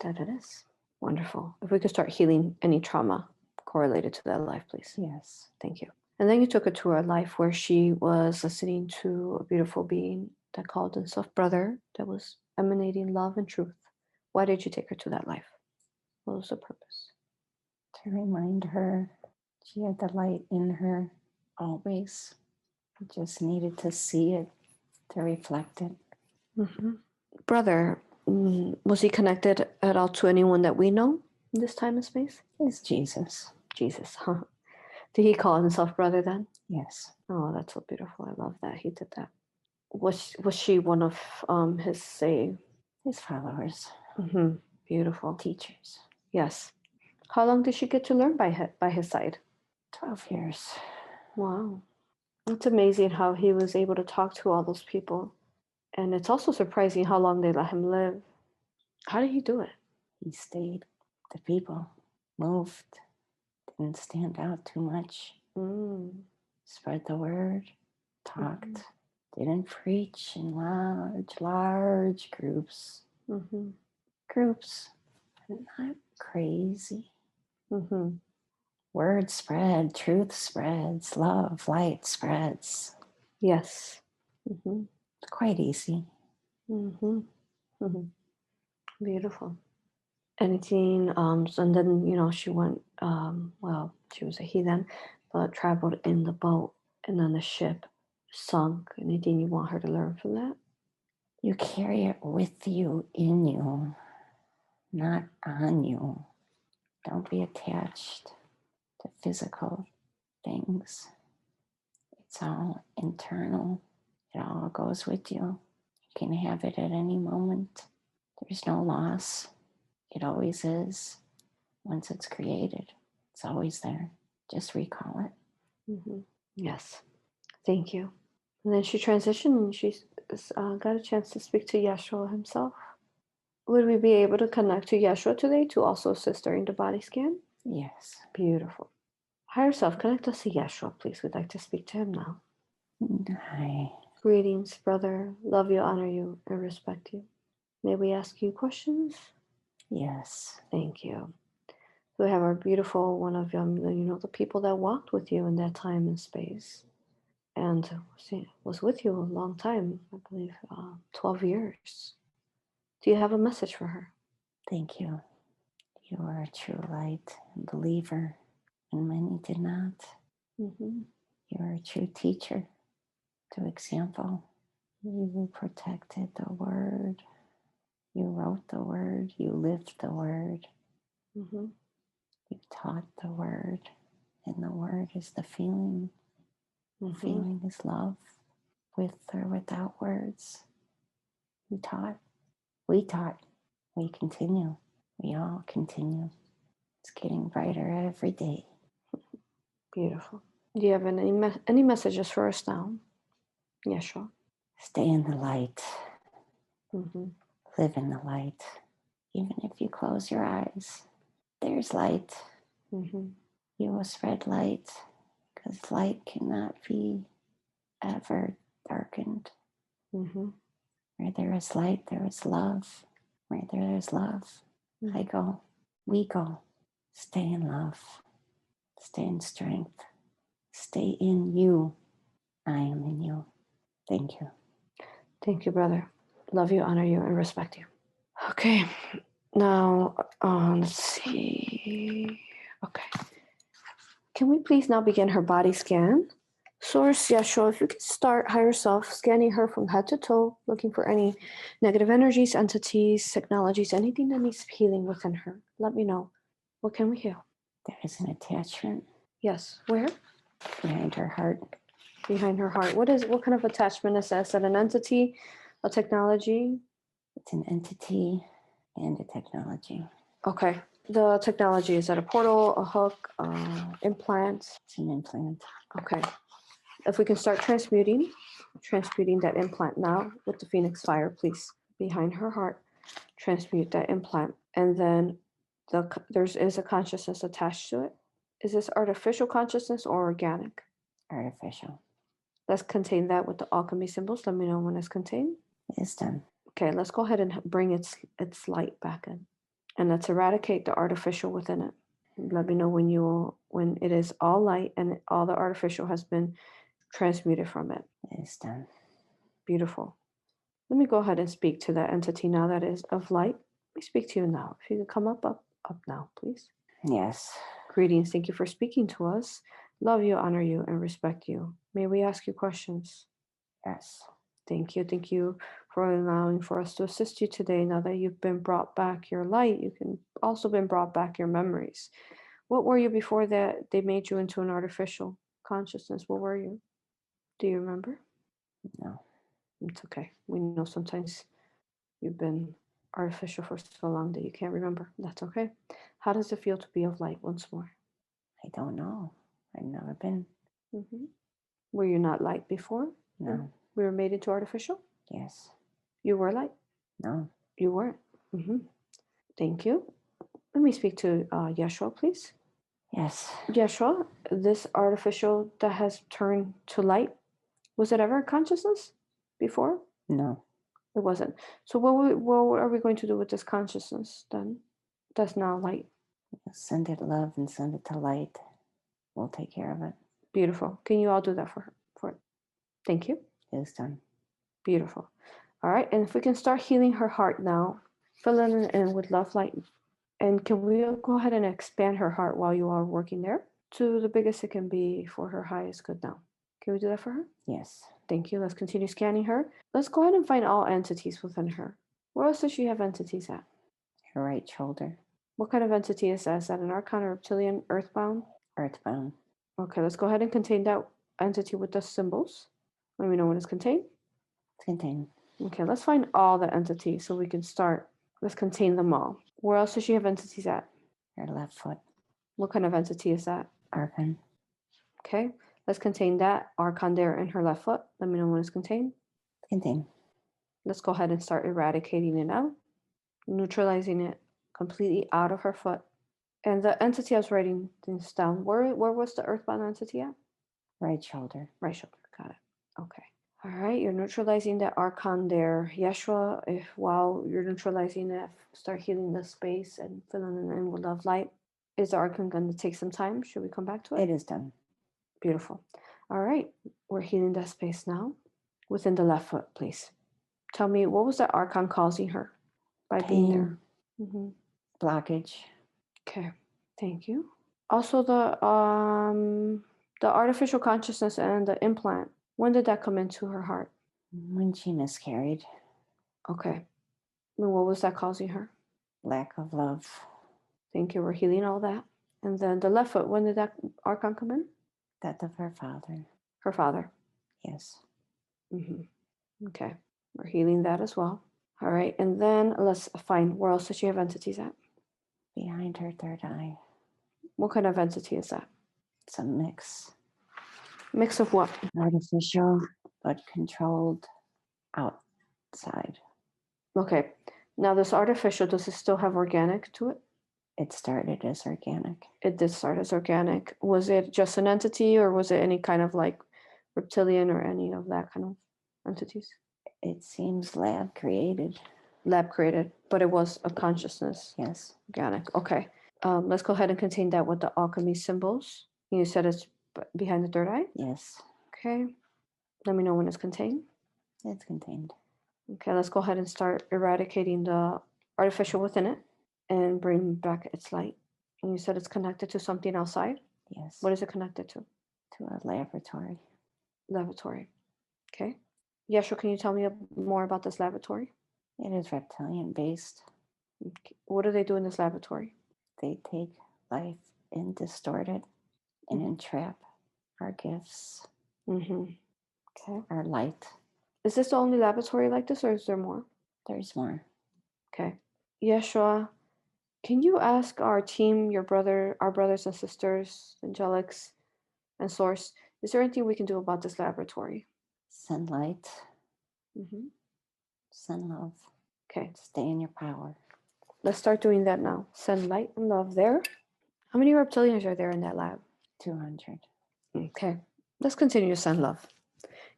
[SPEAKER 2] That it is. Wonderful. If we could start healing any trauma correlated to that life, please.
[SPEAKER 1] Yes.
[SPEAKER 2] Thank you. And then you took her to a life where she was listening to a beautiful being that called himself brother, that was emanating love and truth. Why did you take her to that life? What was the purpose?
[SPEAKER 1] To remind her she had the light in her always. Just needed to see it, to reflect it.
[SPEAKER 2] Mm-hmm. Brother, was he connected at all to anyone that we know in this time and space?
[SPEAKER 1] It's Jesus.
[SPEAKER 2] Jesus, huh? Did he call himself brother then?
[SPEAKER 1] Yes.
[SPEAKER 2] Oh, that's so beautiful. I love that he did that. Was she one of his
[SPEAKER 1] his followers?
[SPEAKER 2] Mm-hmm. Beautiful.
[SPEAKER 1] Teachers.
[SPEAKER 2] Yes. How long did she get to learn by his side?
[SPEAKER 1] 12 years.
[SPEAKER 2] Wow. It's amazing how he was able to talk to all those people. And it's also surprising how long they let him live. How did he do it?
[SPEAKER 1] He stayed. The people moved. Didn't stand out too much. Spread the word. Talked. Didn't preach in large groups. Groups, but not crazy. Word spread, truth spreads, love, light spreads.
[SPEAKER 2] Yes.
[SPEAKER 1] Quite easy.
[SPEAKER 2] Beautiful. Anything, and then, she went, she was a heathen, but traveled in the boat and then the ship sunk. Anything you want her to learn from that?
[SPEAKER 1] You carry it with you, in you, not on you. Don't be attached to physical things. It's all internal. It all goes with you. You can have it at any moment. There's no loss. It always is. Once it's created, it's always there. Just recall it.
[SPEAKER 2] Yes. Thank you. And then she transitioned and she got a chance to speak to Yeshua himself. Would we be able to connect to Yeshua today to also assist during the body scan?
[SPEAKER 1] Yes.
[SPEAKER 2] Beautiful. Higher self, connect us to Yeshua, please. We'd like to speak to him now.
[SPEAKER 1] Hi.
[SPEAKER 2] Greetings, brother. Love you, honor you, and respect you. May we ask you questions?
[SPEAKER 1] Yes.
[SPEAKER 2] Thank you. We have our beautiful one of the people that walked with you in that time and space, and was with you a long time. I believe 12 years. Do you have a message for her?
[SPEAKER 1] Thank you. You are a true light and believer, and many did not. You are a true teacher, to example. You protected the word. You wrote the word. You lived the word. You taught the word. And the word is the feeling. The feeling is love, with or without words. You taught. We taught. We continue. We all continue. It's getting brighter every day.
[SPEAKER 2] Beautiful. Do you have any messages for us now? Yeshua.
[SPEAKER 1] Stay in the light. Live in the light. Even if you close your eyes, there's light. You will spread light, because light cannot be ever darkened. Where there is light, there is love. Where there is love, I go. We go. Stay in love. Stay in strength. Stay in you. I am in you. Thank you.
[SPEAKER 2] Thank you, brother. Love you, honor you, and respect you. Okay. Now, let's see. Okay. Can we please now begin her body scan? Source, Yeshua, if you could start higher self, scanning her from head to toe, looking for any negative energies, entities, technologies, anything that needs healing within her. Let me know. What can we heal?
[SPEAKER 1] There is an attachment.
[SPEAKER 2] Yes. Where?
[SPEAKER 1] Behind her heart.
[SPEAKER 2] Behind her heart. What kind of attachment is that? Is that an entity, a technology?
[SPEAKER 1] It's an entity and a technology.
[SPEAKER 2] Okay. The technology, is that a portal, a hook, implant?
[SPEAKER 1] It's an implant.
[SPEAKER 2] Okay. If we can start transmuting that implant now with the Phoenix fire, please. Behind her heart, transmute that implant. And then there is a consciousness attached to it. Is this artificial consciousness or organic?
[SPEAKER 1] Artificial.
[SPEAKER 2] Let's contain that with the alchemy symbols. Let me know when it's contained.
[SPEAKER 1] It's done.
[SPEAKER 2] Okay, let's go ahead and bring its light back in. And let's eradicate the artificial within it. Let me know when it is all light and all the artificial has been transmuted from it.
[SPEAKER 1] It is done.
[SPEAKER 2] Beautiful. Let me go ahead and speak to that entity now that is of light. Let me speak to you now. If you could come up now, please.
[SPEAKER 3] Yes.
[SPEAKER 2] Greetings. Thank you for speaking to us. Love you, honor you, and respect you. May we ask you questions?
[SPEAKER 3] Yes.
[SPEAKER 2] Thank you. Thank you for allowing for us to assist you today. Now that you've been brought back your light, you can also been brought back your memories. What were you before that they made you into an artificial consciousness? What were you? Do you remember?
[SPEAKER 3] No.
[SPEAKER 2] It's okay. We know sometimes you've been artificial for so long that you can't remember. That's okay. How does it feel to be of light once more?
[SPEAKER 3] I don't know. I've never been.
[SPEAKER 2] Mm-hmm. Were you not light before?
[SPEAKER 3] No.
[SPEAKER 2] We were made into artificial?
[SPEAKER 3] Yes.
[SPEAKER 2] You were light?
[SPEAKER 3] No.
[SPEAKER 2] You weren't. Mm-hmm. Thank you. Let me speak to Yeshua, please.
[SPEAKER 3] Yes.
[SPEAKER 2] Yeshua, this artificial that has turned to light, was it ever consciousness before?
[SPEAKER 3] No.
[SPEAKER 2] It wasn't. So what are we going to do with this consciousness then? That's now light.
[SPEAKER 3] Send it love and send it to light. We'll take care of it.
[SPEAKER 2] Beautiful. Can you all do that for her? For it? Thank you.
[SPEAKER 3] It's done.
[SPEAKER 2] Beautiful. All right. And if we can start healing her heart now, filling it in with love light. And can we go ahead and expand her heart while you are working there to the biggest it can be for her highest good now? Can we do that for her?
[SPEAKER 3] Yes.
[SPEAKER 2] Thank you. Let's continue scanning her. Let's go ahead and find all entities within her. Where else does she have entities at?
[SPEAKER 3] Her right shoulder.
[SPEAKER 2] What kind of entity is that? Is that an archon, reptilian, earthbound?
[SPEAKER 3] Earthbound.
[SPEAKER 2] Okay, let's go ahead and contain that entity with the symbols. Let me know when it's contained.
[SPEAKER 3] It's contained.
[SPEAKER 2] Okay, let's find all the entities so we can start. Let's contain them all. Where else does she have entities at?
[SPEAKER 3] Her left foot.
[SPEAKER 2] What kind of entity is that?
[SPEAKER 3] Archon.
[SPEAKER 2] Okay, let's contain that archon there in her left foot. Let me know when it's contained.
[SPEAKER 3] Contained.
[SPEAKER 2] Let's go ahead and start eradicating it out, neutralizing it completely out of her foot. And the entity I was writing things down, where was the earthbound entity at?
[SPEAKER 3] Right shoulder.
[SPEAKER 2] Right shoulder. Got it. Okay. All right. You're neutralizing that archon there. Yeshua, if while you're neutralizing it, start healing the space and filling it in with love light. Is the archon going to take some time? Should we come back to it?
[SPEAKER 3] It is done.
[SPEAKER 2] Beautiful. All right. We're healing that space now. Within the left foot, please. Tell me, what was that archon causing her by being there? Mm-hmm.
[SPEAKER 3] Blockage.
[SPEAKER 2] Okay. Thank you. Also, the artificial consciousness and the implant. When did that come into her heart?
[SPEAKER 3] When she miscarried.
[SPEAKER 2] Okay. And what was that causing her?
[SPEAKER 3] Lack of love.
[SPEAKER 2] Thank you. We're healing all that. And then the left foot. When did that archon come in?
[SPEAKER 3] Death of her father.
[SPEAKER 2] Her father.
[SPEAKER 3] Yes.
[SPEAKER 2] Mm-hmm. Okay. We're healing that as well. All right. And then let's find where else does she have entities at?
[SPEAKER 3] Behind her third eye.
[SPEAKER 2] What kind of entity is that?
[SPEAKER 3] It's a mix.
[SPEAKER 2] Mix of what?
[SPEAKER 3] Artificial, but controlled outside.
[SPEAKER 2] Okay. Now this artificial, does it still have organic to it?
[SPEAKER 3] It started as organic.
[SPEAKER 2] It did start as organic. Was it just an entity or was it any kind of like reptilian or any of that kind of entities?
[SPEAKER 3] It seems lab created.
[SPEAKER 2] Lab created, but it was a consciousness.
[SPEAKER 3] Yes.
[SPEAKER 2] Organic. Okay. Let's go ahead and contain that with the alchemy symbols. You said it's behind the third eye?
[SPEAKER 3] Yes.
[SPEAKER 2] Okay. Let me know when it's contained.
[SPEAKER 3] It's contained.
[SPEAKER 2] Okay, let's go ahead and start eradicating the artificial within it and bring back its light. And you said it's connected to something outside?
[SPEAKER 3] Yes.
[SPEAKER 2] What is it connected to?
[SPEAKER 3] To a laboratory.
[SPEAKER 2] Laboratory. Okay. Yeshua, can you tell me more about this laboratory?
[SPEAKER 3] It is reptilian based.
[SPEAKER 2] Okay. What do they do in this laboratory?
[SPEAKER 3] They take life and distort it and entrap our gifts,
[SPEAKER 2] Mm-hmm. Okay.
[SPEAKER 3] our light.
[SPEAKER 2] Is this the only laboratory like this or is there more?
[SPEAKER 3] There's more.
[SPEAKER 2] Okay. Yeshua, can you ask our team, our brothers and sisters, angelics, and source, is there anything we can do about this laboratory?
[SPEAKER 3] Send light.
[SPEAKER 2] Mm-hmm.
[SPEAKER 3] Send love.
[SPEAKER 2] Okay.
[SPEAKER 3] Stay in your power.
[SPEAKER 2] Let's start doing that now. Send light and love there. How many reptilians are there in that lab?
[SPEAKER 3] 200.
[SPEAKER 2] Okay. Let's continue to send love.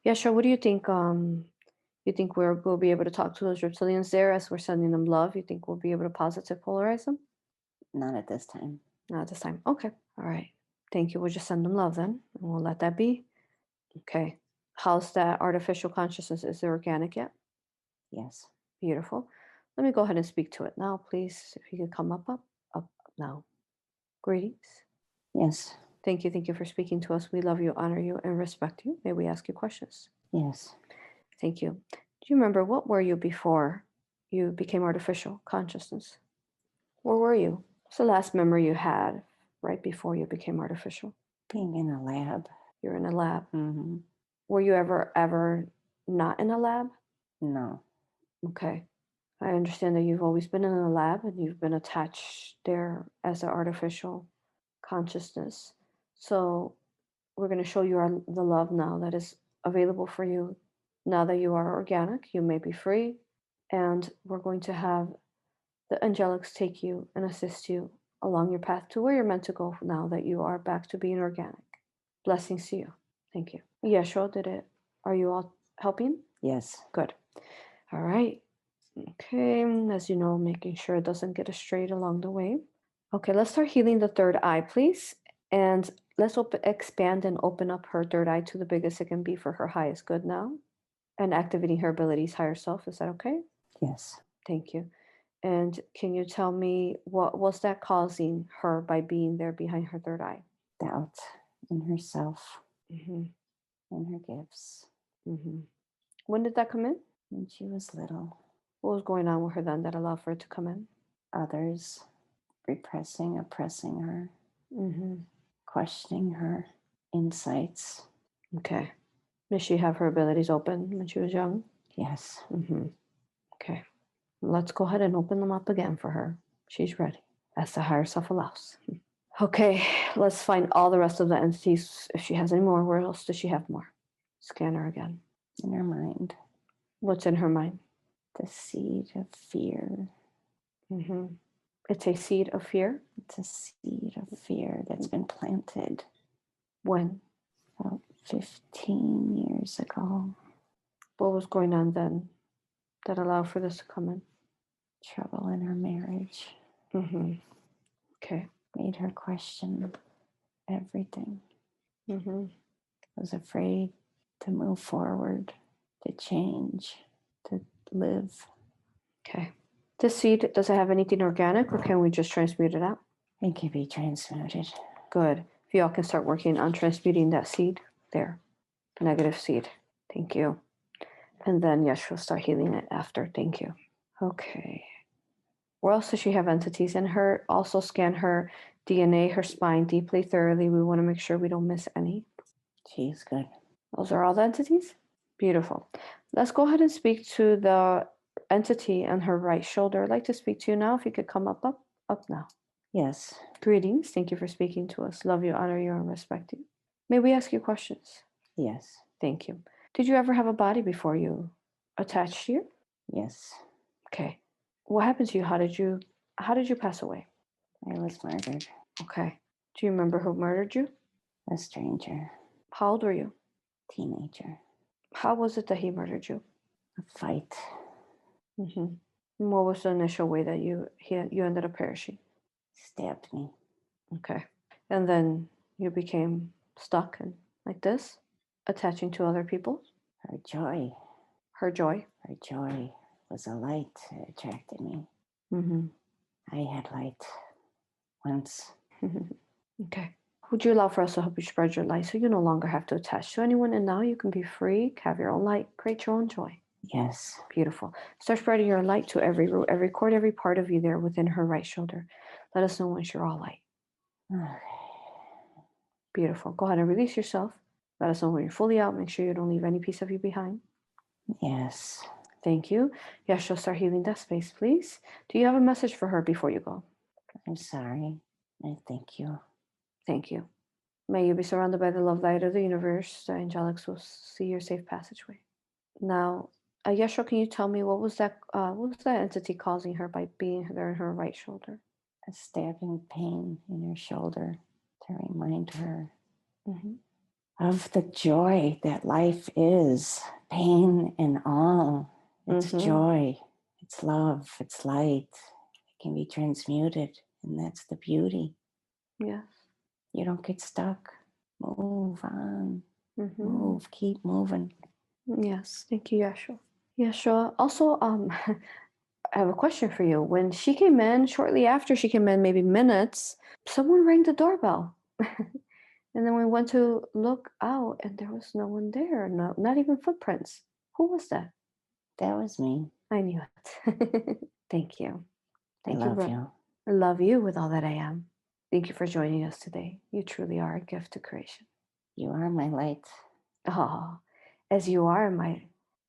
[SPEAKER 2] Yeshua, what do you think? You think we'll be able to talk to those reptilians there as we're sending them love? You think we'll be able to positive polarize them?
[SPEAKER 3] Not at this time.
[SPEAKER 2] Not at this time. Okay. All right. Thank you. We'll just send them love then, and we'll let that be. Okay. How's that artificial consciousness? Is it organic yet?
[SPEAKER 3] Yes.
[SPEAKER 2] Beautiful. Let me go ahead and speak to it now, please. If you could come up now. Greetings.
[SPEAKER 3] Yes.
[SPEAKER 2] Thank you for speaking to us. We love you, honor you, and respect you. May we ask you questions?
[SPEAKER 3] Yes.
[SPEAKER 2] Thank you. Do you remember what were you before you became artificial consciousness? Where were you? What's the last memory you had right before you became artificial?
[SPEAKER 3] Being in a lab.
[SPEAKER 2] You're in a lab.
[SPEAKER 3] Mm-hmm.
[SPEAKER 2] Were you ever not in a lab?
[SPEAKER 3] No.
[SPEAKER 2] Okay. I understand that you've always been in a lab and you've been attached there as an artificial consciousness. So we're going to show you the love now that is available for you. Now that you are organic, you may be free. And we're going to have the angelics take you and assist you along your path to where you're meant to go now that you are back to being organic. Blessings to you. Thank you. Yeshua did it. Are you all helping?
[SPEAKER 3] Yes.
[SPEAKER 2] Good. All right. Okay. As you know, making sure it doesn't get straight along the way. Okay, let's start healing the third eye, please. And let's expand and open up her third eye to the biggest it can be for her highest good now. And activating her abilities, higher self. Is that okay?
[SPEAKER 3] Yes.
[SPEAKER 2] Thank you. And can you tell me what was that causing her by being there behind her third eye?
[SPEAKER 3] Doubt in herself
[SPEAKER 2] Mm-hmm.
[SPEAKER 3] and her gifts.
[SPEAKER 2] Mm-hmm. When did that come in?
[SPEAKER 3] When she was little.
[SPEAKER 2] What was going on with her then that allowed for it to come in?
[SPEAKER 3] Others repressing, oppressing her,
[SPEAKER 2] Mm-hmm.
[SPEAKER 3] questioning her insights.
[SPEAKER 2] Okay. Did she have her abilities open when she was young?
[SPEAKER 3] Yes.
[SPEAKER 2] Mm-hmm. Okay. Let's go ahead and open them up again for her. She's ready, as the higher self allows. Okay, let's find all the rest of the entities. If she has any more, where else does she have more? Scan her again.
[SPEAKER 3] In her mind.
[SPEAKER 2] What's in her mind?
[SPEAKER 3] The seed of fear.
[SPEAKER 2] Mm-hmm. It's a seed of fear.
[SPEAKER 3] It's a seed of fear that's been planted.
[SPEAKER 2] When?
[SPEAKER 3] About 15 years ago.
[SPEAKER 2] What was going on then that allowed for this to come in?
[SPEAKER 3] Trouble in her marriage.
[SPEAKER 2] Mm-hmm. Okay.
[SPEAKER 3] Made her question everything.
[SPEAKER 2] Mm-hmm.
[SPEAKER 3] Was afraid to move forward, to change, to live.
[SPEAKER 2] Okay. This seed, does it have anything organic or can we just transmute it out?
[SPEAKER 3] It can be transmuted.
[SPEAKER 2] Good. If y'all can start working on transmuting that seed there. Negative seed. Thank you. And then, yes, she'll start healing it after. Thank you. Okay. Where else does she have entities in her? Also scan her DNA, her spine deeply, thoroughly. We want to make sure we don't miss any.
[SPEAKER 3] She's good.
[SPEAKER 2] Those are all the entities? Beautiful. Let's go ahead and speak to the entity on her right shoulder. I'd like to speak to you now. If you could come up now.
[SPEAKER 3] Yes.
[SPEAKER 2] Greetings. Thank you for speaking to us. Love you, honor you, and respect you. May we ask you questions?
[SPEAKER 3] Yes.
[SPEAKER 2] Thank you. Did you ever have a body before you attached here?
[SPEAKER 3] Yes.
[SPEAKER 2] Okay. What happened to you? How did you pass away?
[SPEAKER 3] I was murdered.
[SPEAKER 2] Okay. Do you remember who murdered you?
[SPEAKER 3] A stranger.
[SPEAKER 2] How old were you?
[SPEAKER 3] Teenager.
[SPEAKER 2] How was it that he murdered you?
[SPEAKER 3] A fight.
[SPEAKER 2] Mm-hmm. What was the initial way that you ended up perishing?
[SPEAKER 3] Stabbed me.
[SPEAKER 2] Okay. And then you became stuck and like this, attaching to other people?
[SPEAKER 3] Her joy.
[SPEAKER 2] Her joy?
[SPEAKER 3] Her joy was a light that attracted me.
[SPEAKER 2] Mm-hmm.
[SPEAKER 3] I had light once.
[SPEAKER 2] Okay. Would you allow for us to help you spread your light so you no longer have to attach to anyone and now you can be free, have your own light, create your own joy?
[SPEAKER 3] Yes.
[SPEAKER 2] Beautiful. Start spreading your light to every root, every cord, every part of you there within her right shoulder. Let us know once you're all light.
[SPEAKER 3] Okay.
[SPEAKER 2] Beautiful. Go ahead and release yourself. Let us know when you're fully out. Make sure you don't leave any piece of you behind.
[SPEAKER 3] Yes.
[SPEAKER 2] Thank you. Yes, she'll start healing that space, please. Do you have a message for her before you go?
[SPEAKER 3] I'm sorry. I thank you.
[SPEAKER 2] Thank you. May you be surrounded by the love light of the universe. The angelics will see your safe passageway. Now, Yeshua, can you tell me what was that entity causing her by being there in her right shoulder?
[SPEAKER 3] A stabbing pain in her shoulder to remind her of the joy that life is. Pain and all. It's joy. It's love. It's light. It can be transmuted. And that's the beauty.
[SPEAKER 2] Yes.
[SPEAKER 3] You don't get stuck. Move on.
[SPEAKER 2] Mm-hmm.
[SPEAKER 3] Move. Keep moving.
[SPEAKER 2] Yes. Thank you, Yeshua. Yeah, sure. Also, I have a question for you. When she came in, shortly after she came in, maybe minutes, someone rang the doorbell. And then we went to look out and there was no one there. No, not even footprints. Who was that?
[SPEAKER 3] That was me.
[SPEAKER 2] I knew it. Thank you. Thank
[SPEAKER 3] I
[SPEAKER 2] you,
[SPEAKER 3] love
[SPEAKER 2] bro.
[SPEAKER 3] you.
[SPEAKER 2] I love you with all that I am. Thank you for joining us today. You truly are a gift to creation.
[SPEAKER 3] You are my light.
[SPEAKER 2] Oh, as you are my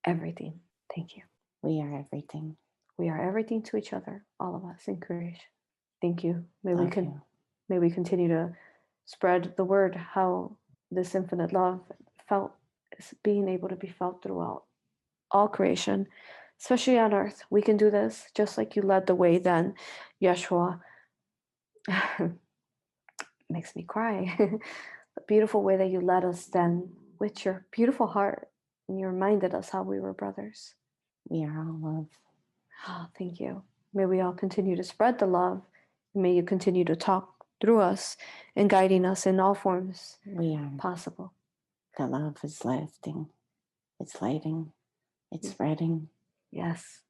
[SPEAKER 2] everything. Thank you.
[SPEAKER 3] We are everything.
[SPEAKER 2] We are everything to each other, all of us in creation. Thank you. May
[SPEAKER 3] Love you.
[SPEAKER 2] may we continue to spread the word how this infinite love felt is being able to be felt throughout all creation, especially on earth. We can do this just like you led the way then, Yeshua. Makes me cry. The beautiful way that you led us then with your beautiful heart. And you reminded us how we were brothers.
[SPEAKER 3] We are all love.
[SPEAKER 2] Oh, thank you. May we all continue to spread the love. May you continue to talk through us and guiding us in all forms
[SPEAKER 3] We are.
[SPEAKER 2] possible.
[SPEAKER 3] The love is lifting. It's lighting. It's spreading.
[SPEAKER 2] Yes.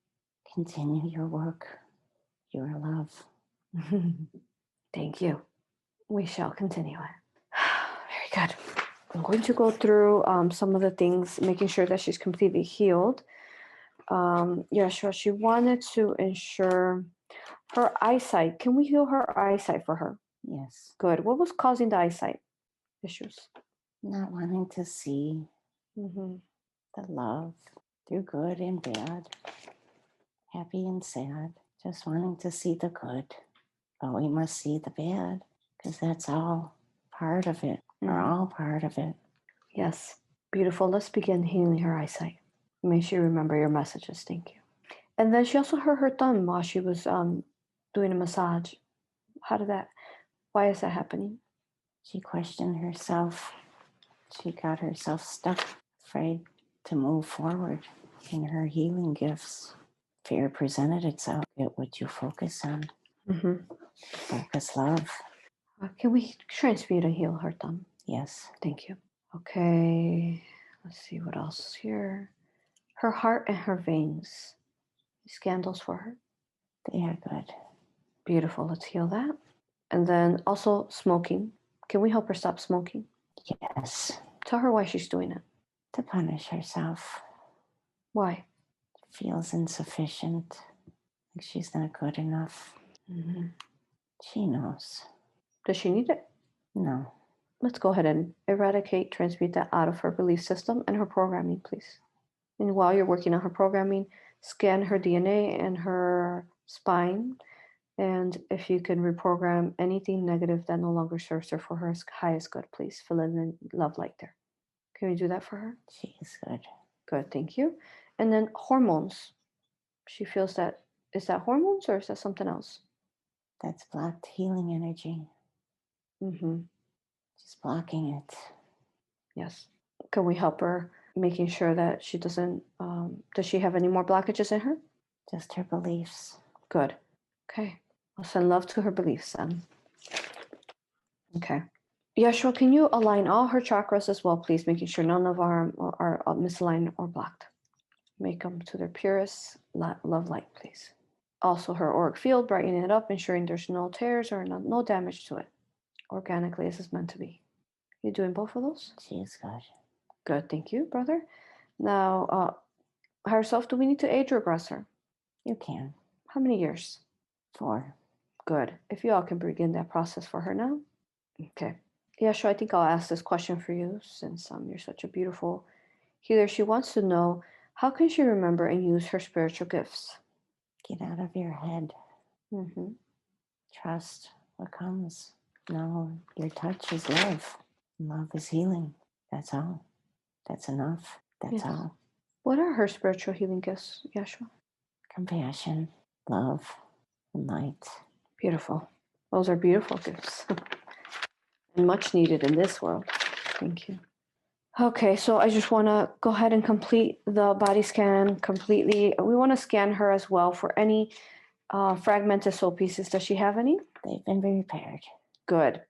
[SPEAKER 3] Continue your work. Your love.
[SPEAKER 2] Thank you. We shall continue it. Very good. I'm going to go through some of the things, making sure that she's completely healed. Yeah, sure. She wanted to ensure her eyesight. Can we heal her eyesight for her?
[SPEAKER 3] Yes.
[SPEAKER 2] Good. What was causing the eyesight issues?
[SPEAKER 3] Not wanting to see
[SPEAKER 2] Mm-hmm.
[SPEAKER 3] the love through good and bad, happy and sad, just wanting to see the good. But we must see the bad because that's all part of it. We're all part of it.
[SPEAKER 2] Yes. Beautiful. Let's begin healing her eyesight. May she remember your messages. Thank you. And then she also hurt her thumb while she was doing a massage. Why is that happening?
[SPEAKER 3] She questioned herself. She got herself stuck, afraid to move forward in her healing gifts. Fear presented itself. Get what you focus on.
[SPEAKER 2] Mm-hmm.
[SPEAKER 3] Focus love.
[SPEAKER 2] Can we transmute and heal her thumb?
[SPEAKER 3] Yes.
[SPEAKER 2] Thank you. Okay. Let's see what else here. Her heart and her veins. Scan those for her.
[SPEAKER 3] They are good.
[SPEAKER 2] Beautiful. Let's heal that. And then also smoking. Can we help her stop smoking?
[SPEAKER 3] Yes.
[SPEAKER 2] Tell her why she's doing it.
[SPEAKER 3] To punish herself.
[SPEAKER 2] Why?
[SPEAKER 3] Feels insufficient. Like she's not good enough.
[SPEAKER 2] Mm-hmm.
[SPEAKER 3] She knows.
[SPEAKER 2] Does she need it?
[SPEAKER 3] No.
[SPEAKER 2] Let's go ahead and eradicate, transmute that out of her belief system and her programming, please. And while you're working on her programming, scan her DNA and her spine. And if you can reprogram anything negative that no longer serves her for her highest good, please fill in love light there. Can we do that for her?
[SPEAKER 3] She is good.
[SPEAKER 2] Good, thank you. And then hormones. She feels that, is that hormones or is that something else?
[SPEAKER 3] That's blocked healing energy.
[SPEAKER 2] Mm-hmm.
[SPEAKER 3] She's blocking it.
[SPEAKER 2] Yes. Can we help her making sure that she doesn't, does she have any more blockages in her?
[SPEAKER 3] Just her beliefs.
[SPEAKER 2] Good. Okay. I'll send love to her beliefs then. Okay. Yeshua, can you align all her chakras as well, please, making sure none of our are misaligned or blocked. Make them to their purest love light, please. Also her auric field, brighten it up, ensuring there's no tears or no damage to it. Organically as it's meant to be. You doing both of those?
[SPEAKER 3] She is good.
[SPEAKER 2] Good, thank you, brother. Now, herself, do we need to age regress her?
[SPEAKER 3] You can.
[SPEAKER 2] How many years?
[SPEAKER 3] 4.
[SPEAKER 2] Good. If you all can begin that process for her now. Okay. Yeah, sure. I think I'll ask this question for you since you're such a beautiful healer. She wants to know, how can she remember and use her spiritual gifts?
[SPEAKER 3] Get out of your head.
[SPEAKER 2] Mm-hmm.
[SPEAKER 3] Trust what comes. No, your touch is love. Love is healing. That's all. That's enough. That's all.
[SPEAKER 2] What are her spiritual healing gifts, Yeshua?
[SPEAKER 3] Compassion, love, and light.
[SPEAKER 2] Beautiful. Those are beautiful gifts. And much needed in this world. Thank you. Okay, so I just want to go ahead and complete the body scan completely. We want to scan her as well for any fragmented soul pieces. Does she have any?
[SPEAKER 3] They've been repaired.
[SPEAKER 2] Good.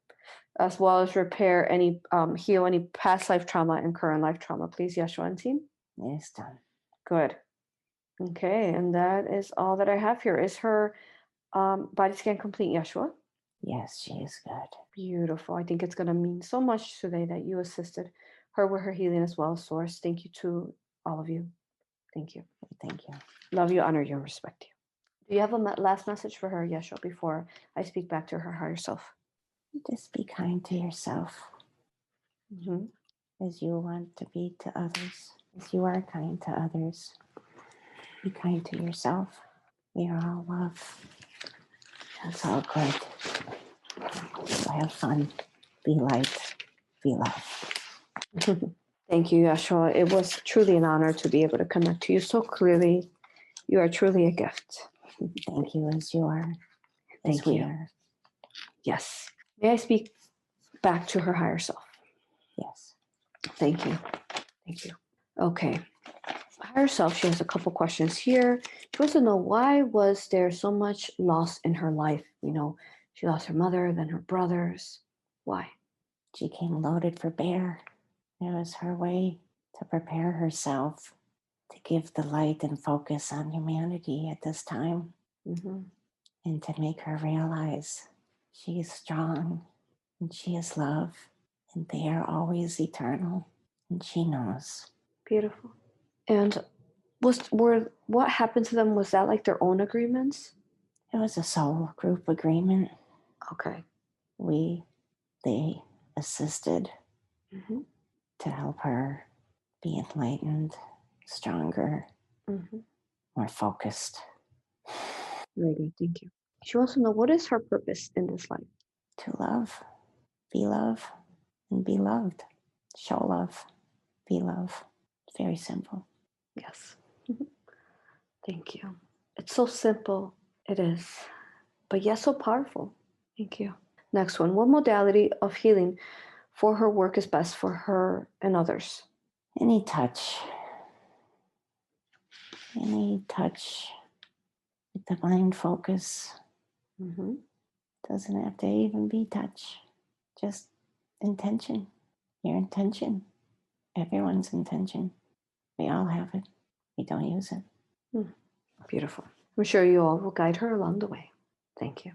[SPEAKER 2] As well as repair any, heal any past life trauma and current life trauma, please, Yeshua and team.
[SPEAKER 3] It's done.
[SPEAKER 2] Good. Okay, and that is all that I have here. Is her body scan complete, Yeshua?
[SPEAKER 3] Yes, she is good.
[SPEAKER 2] Beautiful. I think it's going to mean so much today that you assisted her with her healing as well, Source. Thank you to all of you. Thank you.
[SPEAKER 3] Thank you.
[SPEAKER 2] Love you, honor you, and respect you. Do you have a last message for her, Yeshua, before I speak back to her higher self?
[SPEAKER 3] Just be kind to yourself as you want to be to others, as you are kind to others. Be kind to yourself. We are all love. It's all good. So have fun. Be light. Be love.
[SPEAKER 2] Thank you, Yeshua. It was truly an honor to be able to connect to you so clearly. You are truly a gift.
[SPEAKER 3] Thank you as you are.
[SPEAKER 2] Thank you. Yes. May I speak back to her higher self?
[SPEAKER 3] Yes.
[SPEAKER 2] Thank you. Thank you. Okay. Higher self, she has a couple questions here. She wants to know, why was there so much loss in her life? You know, she lost her mother, then her brothers. Why?
[SPEAKER 3] She came loaded for bear. It was her way to prepare herself to give the light and focus on humanity at this time, and to make her realize she is strong and she is love, and they are always eternal, and she knows.
[SPEAKER 2] Beautiful. And what happened to them? Was that like their own agreements?
[SPEAKER 3] It was a soul group agreement.
[SPEAKER 2] Okay.
[SPEAKER 3] They assisted to help her be enlightened, stronger, more focused.
[SPEAKER 2] Very good. Thank you. She wants to know, what is her purpose in this life?
[SPEAKER 3] To love, and be loved. Show love, be love. It's very simple.
[SPEAKER 2] Yes. Thank you. It's so simple. It is. But yet so powerful. Thank you. Next one. What modality of healing for her work is best for her and others?
[SPEAKER 3] Any touch with the mind focus. Doesn't have to even be touch, just intention. Your intention, everyone's intention. We all have it. We don't use it.
[SPEAKER 2] Beautiful. I'm sure you all will guide her along the way. Thank you.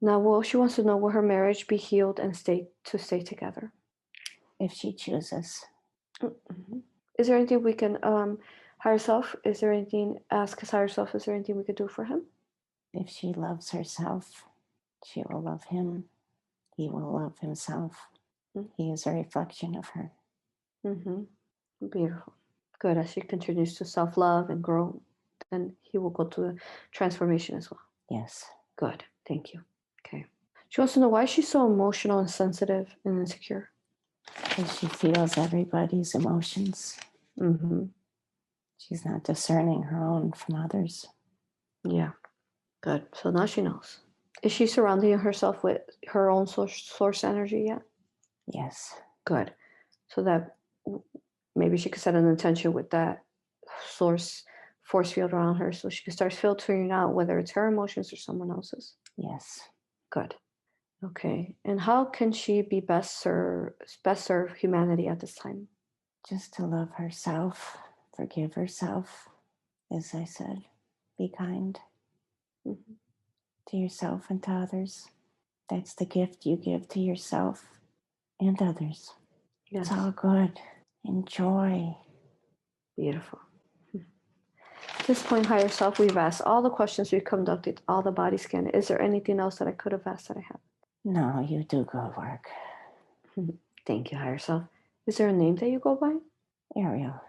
[SPEAKER 2] Now, she wants to know, will her marriage be healed and stay together?
[SPEAKER 3] If she chooses.
[SPEAKER 2] Is there anything we can, higher self, ask his higher self, is there anything we could do for him?
[SPEAKER 3] If she loves herself, she will love him. He will love himself. He is a reflection of her.
[SPEAKER 2] Beautiful. Good. As she continues to self-love and grow, then he will go to the transformation as well.
[SPEAKER 3] Yes.
[SPEAKER 2] Good. Thank you. Okay. She wants to know, why she's so emotional and sensitive and insecure.
[SPEAKER 3] Because she feels everybody's emotions. She's not discerning her own from others.
[SPEAKER 2] Yeah. Good. So now she knows. Is she surrounding herself with her own source energy yet?
[SPEAKER 3] Yes.
[SPEAKER 2] Good. So that maybe she could set an intention with that source force field around her, so she can start filtering out whether it's her emotions or someone else's.
[SPEAKER 3] Yes.
[SPEAKER 2] Good. Okay. And how can she be best serve humanity at this time?
[SPEAKER 3] Just to love herself, forgive herself, as I said, be kind to yourself and to others. That's the gift you give to yourself and others. Yes. It's all good. Enjoy.
[SPEAKER 2] Beautiful. At this point, higher self, we've asked all the questions, we've conducted all the body scan. Is there anything else that I could have asked that I haven't?
[SPEAKER 3] No, you do good work.
[SPEAKER 2] Thank you, higher self. Is there a name that you go by?
[SPEAKER 3] Ariel.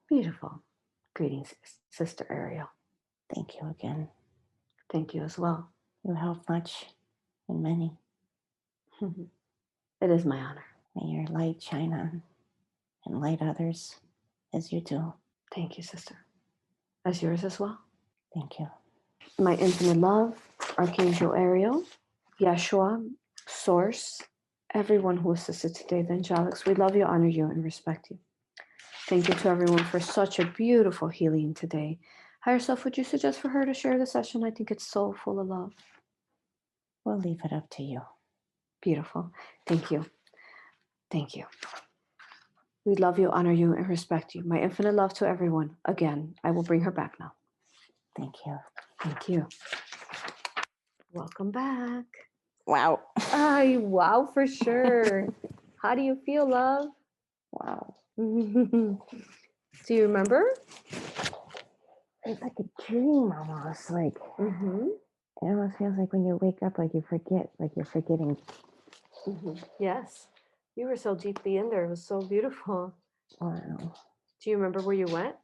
[SPEAKER 2] Beautiful. Greetings, Sister Ariel.
[SPEAKER 3] Thank you again.
[SPEAKER 2] Thank you as well.
[SPEAKER 3] You help much and many.
[SPEAKER 2] It is my honor.
[SPEAKER 3] May your light shine on and light others as you do.
[SPEAKER 2] Thank you, sister. As yours as well.
[SPEAKER 3] Thank you.
[SPEAKER 2] My infinite love, Archangel Ariel, Yeshua, Source, everyone who assisted today, the angelics, we love you, honor you, and respect you. Thank you to everyone for such a beautiful healing today. Higher self, would you suggest for her to share the session? I think it's so full of love.
[SPEAKER 3] We'll leave it up to you.
[SPEAKER 2] Beautiful. Thank you. Thank you. We love you, honor you, and respect you. My infinite love to everyone. Again, I will bring her back now.
[SPEAKER 3] Thank you.
[SPEAKER 2] Thank you. Welcome back.
[SPEAKER 3] Wow.
[SPEAKER 2] Wow, for sure. How do you feel, love?
[SPEAKER 3] Wow.
[SPEAKER 2] Do you remember?
[SPEAKER 3] It's like a dream almost. Like it almost feels like when you wake up, like you forget, like you're forgetting.
[SPEAKER 2] Yes. You were so deeply in there. It was so beautiful.
[SPEAKER 3] Wow.
[SPEAKER 2] Do you remember where you went?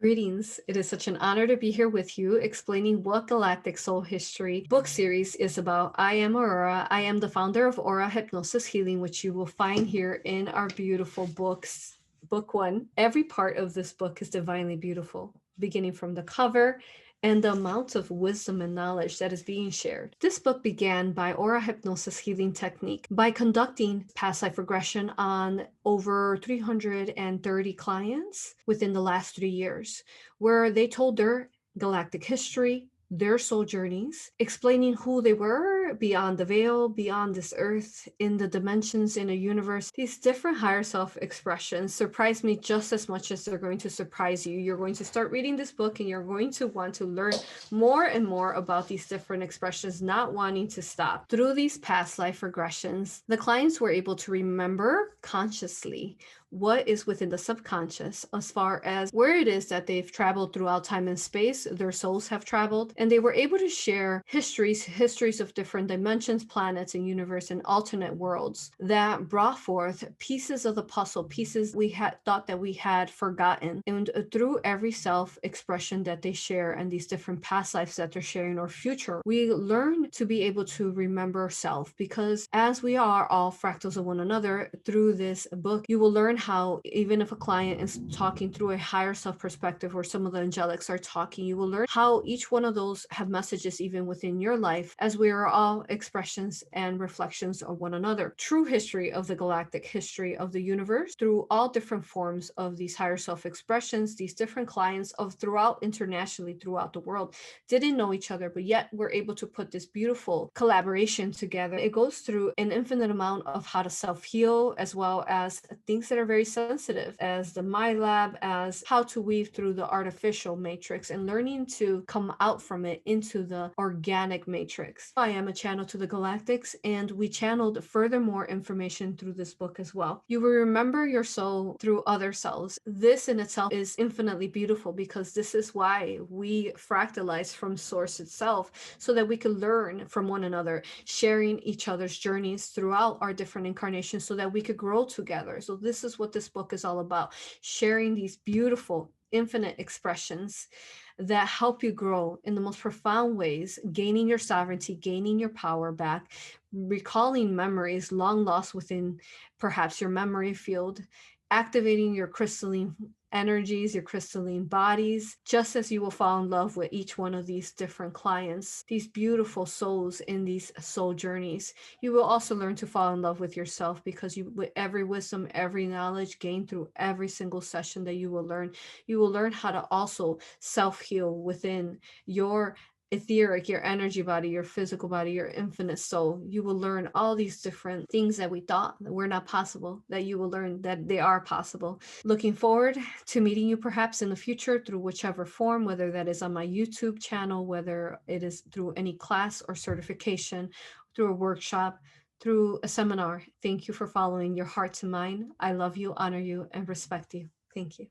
[SPEAKER 2] Greetings. It is such an honor to be here with you, explaining what Galactic Soul History book series is about. I am Aurora. I am the founder of A.U.R.A Hypnosis Healing, which you will find here in our beautiful books. Book 1. Every part of this book is divinely beautiful, beginning from the cover and the amount of wisdom and knowledge that is being shared. This book began by A.U.R.A Hypnosis Healing Technique by conducting past life regression on over 330 clients within the last 3 years, where they told their galactic history, their soul journeys, explaining who they were beyond the veil, beyond this earth, in the dimensions, in a universe. These different higher self expressions surprise me just as much as they're going to surprise you. You're going to start reading this book and you're going to want to learn more and more about these different expressions, not wanting to stop. Through these past life regressions, the clients were able to remember consciously what is within the subconscious as far as where it is that they've traveled throughout time and space, their souls have traveled, and they were able to share histories of different dimensions, planets, and universe and alternate worlds that brought forth pieces of the puzzle, pieces we had thought that we had forgotten. And through every self-expression that they share and these different past lives that they're sharing or future, we learn to be able to remember self, because as we are all fractals of one another, through this book, you will learn how, even if a client is talking through a higher self perspective or some of the angelics are talking, you will learn how each one of those have messages even within your life, as we are all expressions and reflections of one another. True history of the galactic history of the universe through all different forms of these higher self expressions, these different clients of throughout internationally throughout the world didn't know each other, but yet we're able to put this beautiful collaboration together. It goes through an infinite amount of how to self-heal, as well as things that are very sensitive, as the My Lab, as how to weave through the artificial matrix and learning to come out from it into the organic matrix. I am a channel to the Galactics, and we channeled furthermore information through this book as well. You will remember your soul through other selves. This in itself is infinitely beautiful, because this is why we fractalize from source itself, so that we can learn from one another, sharing each other's journeys throughout our different incarnations, so that we could grow together. So this is what this book is all about, sharing these beautiful infinite expressions that help you grow in the most profound ways, gaining your sovereignty, gaining your power back, recalling memories long lost within perhaps your memory field, activating your crystalline energies, your crystalline bodies, just as you will fall in love with each one of these different clients, these beautiful souls in these soul journeys. You will also learn to fall in love with yourself, because you, with every wisdom, every knowledge gained through every single session that you will learn how to also self-heal within your etheric, your energy body, your physical body, your infinite soul. You will learn all these different things that we thought that were not possible, that you will learn that they are possible. Looking forward to meeting you perhaps in the future through whichever form, whether that is on my YouTube channel, whether it is through any class or certification, through a workshop, through a seminar. Thank you for following your heart to mine. I love you, honor you, and respect you. Thank you.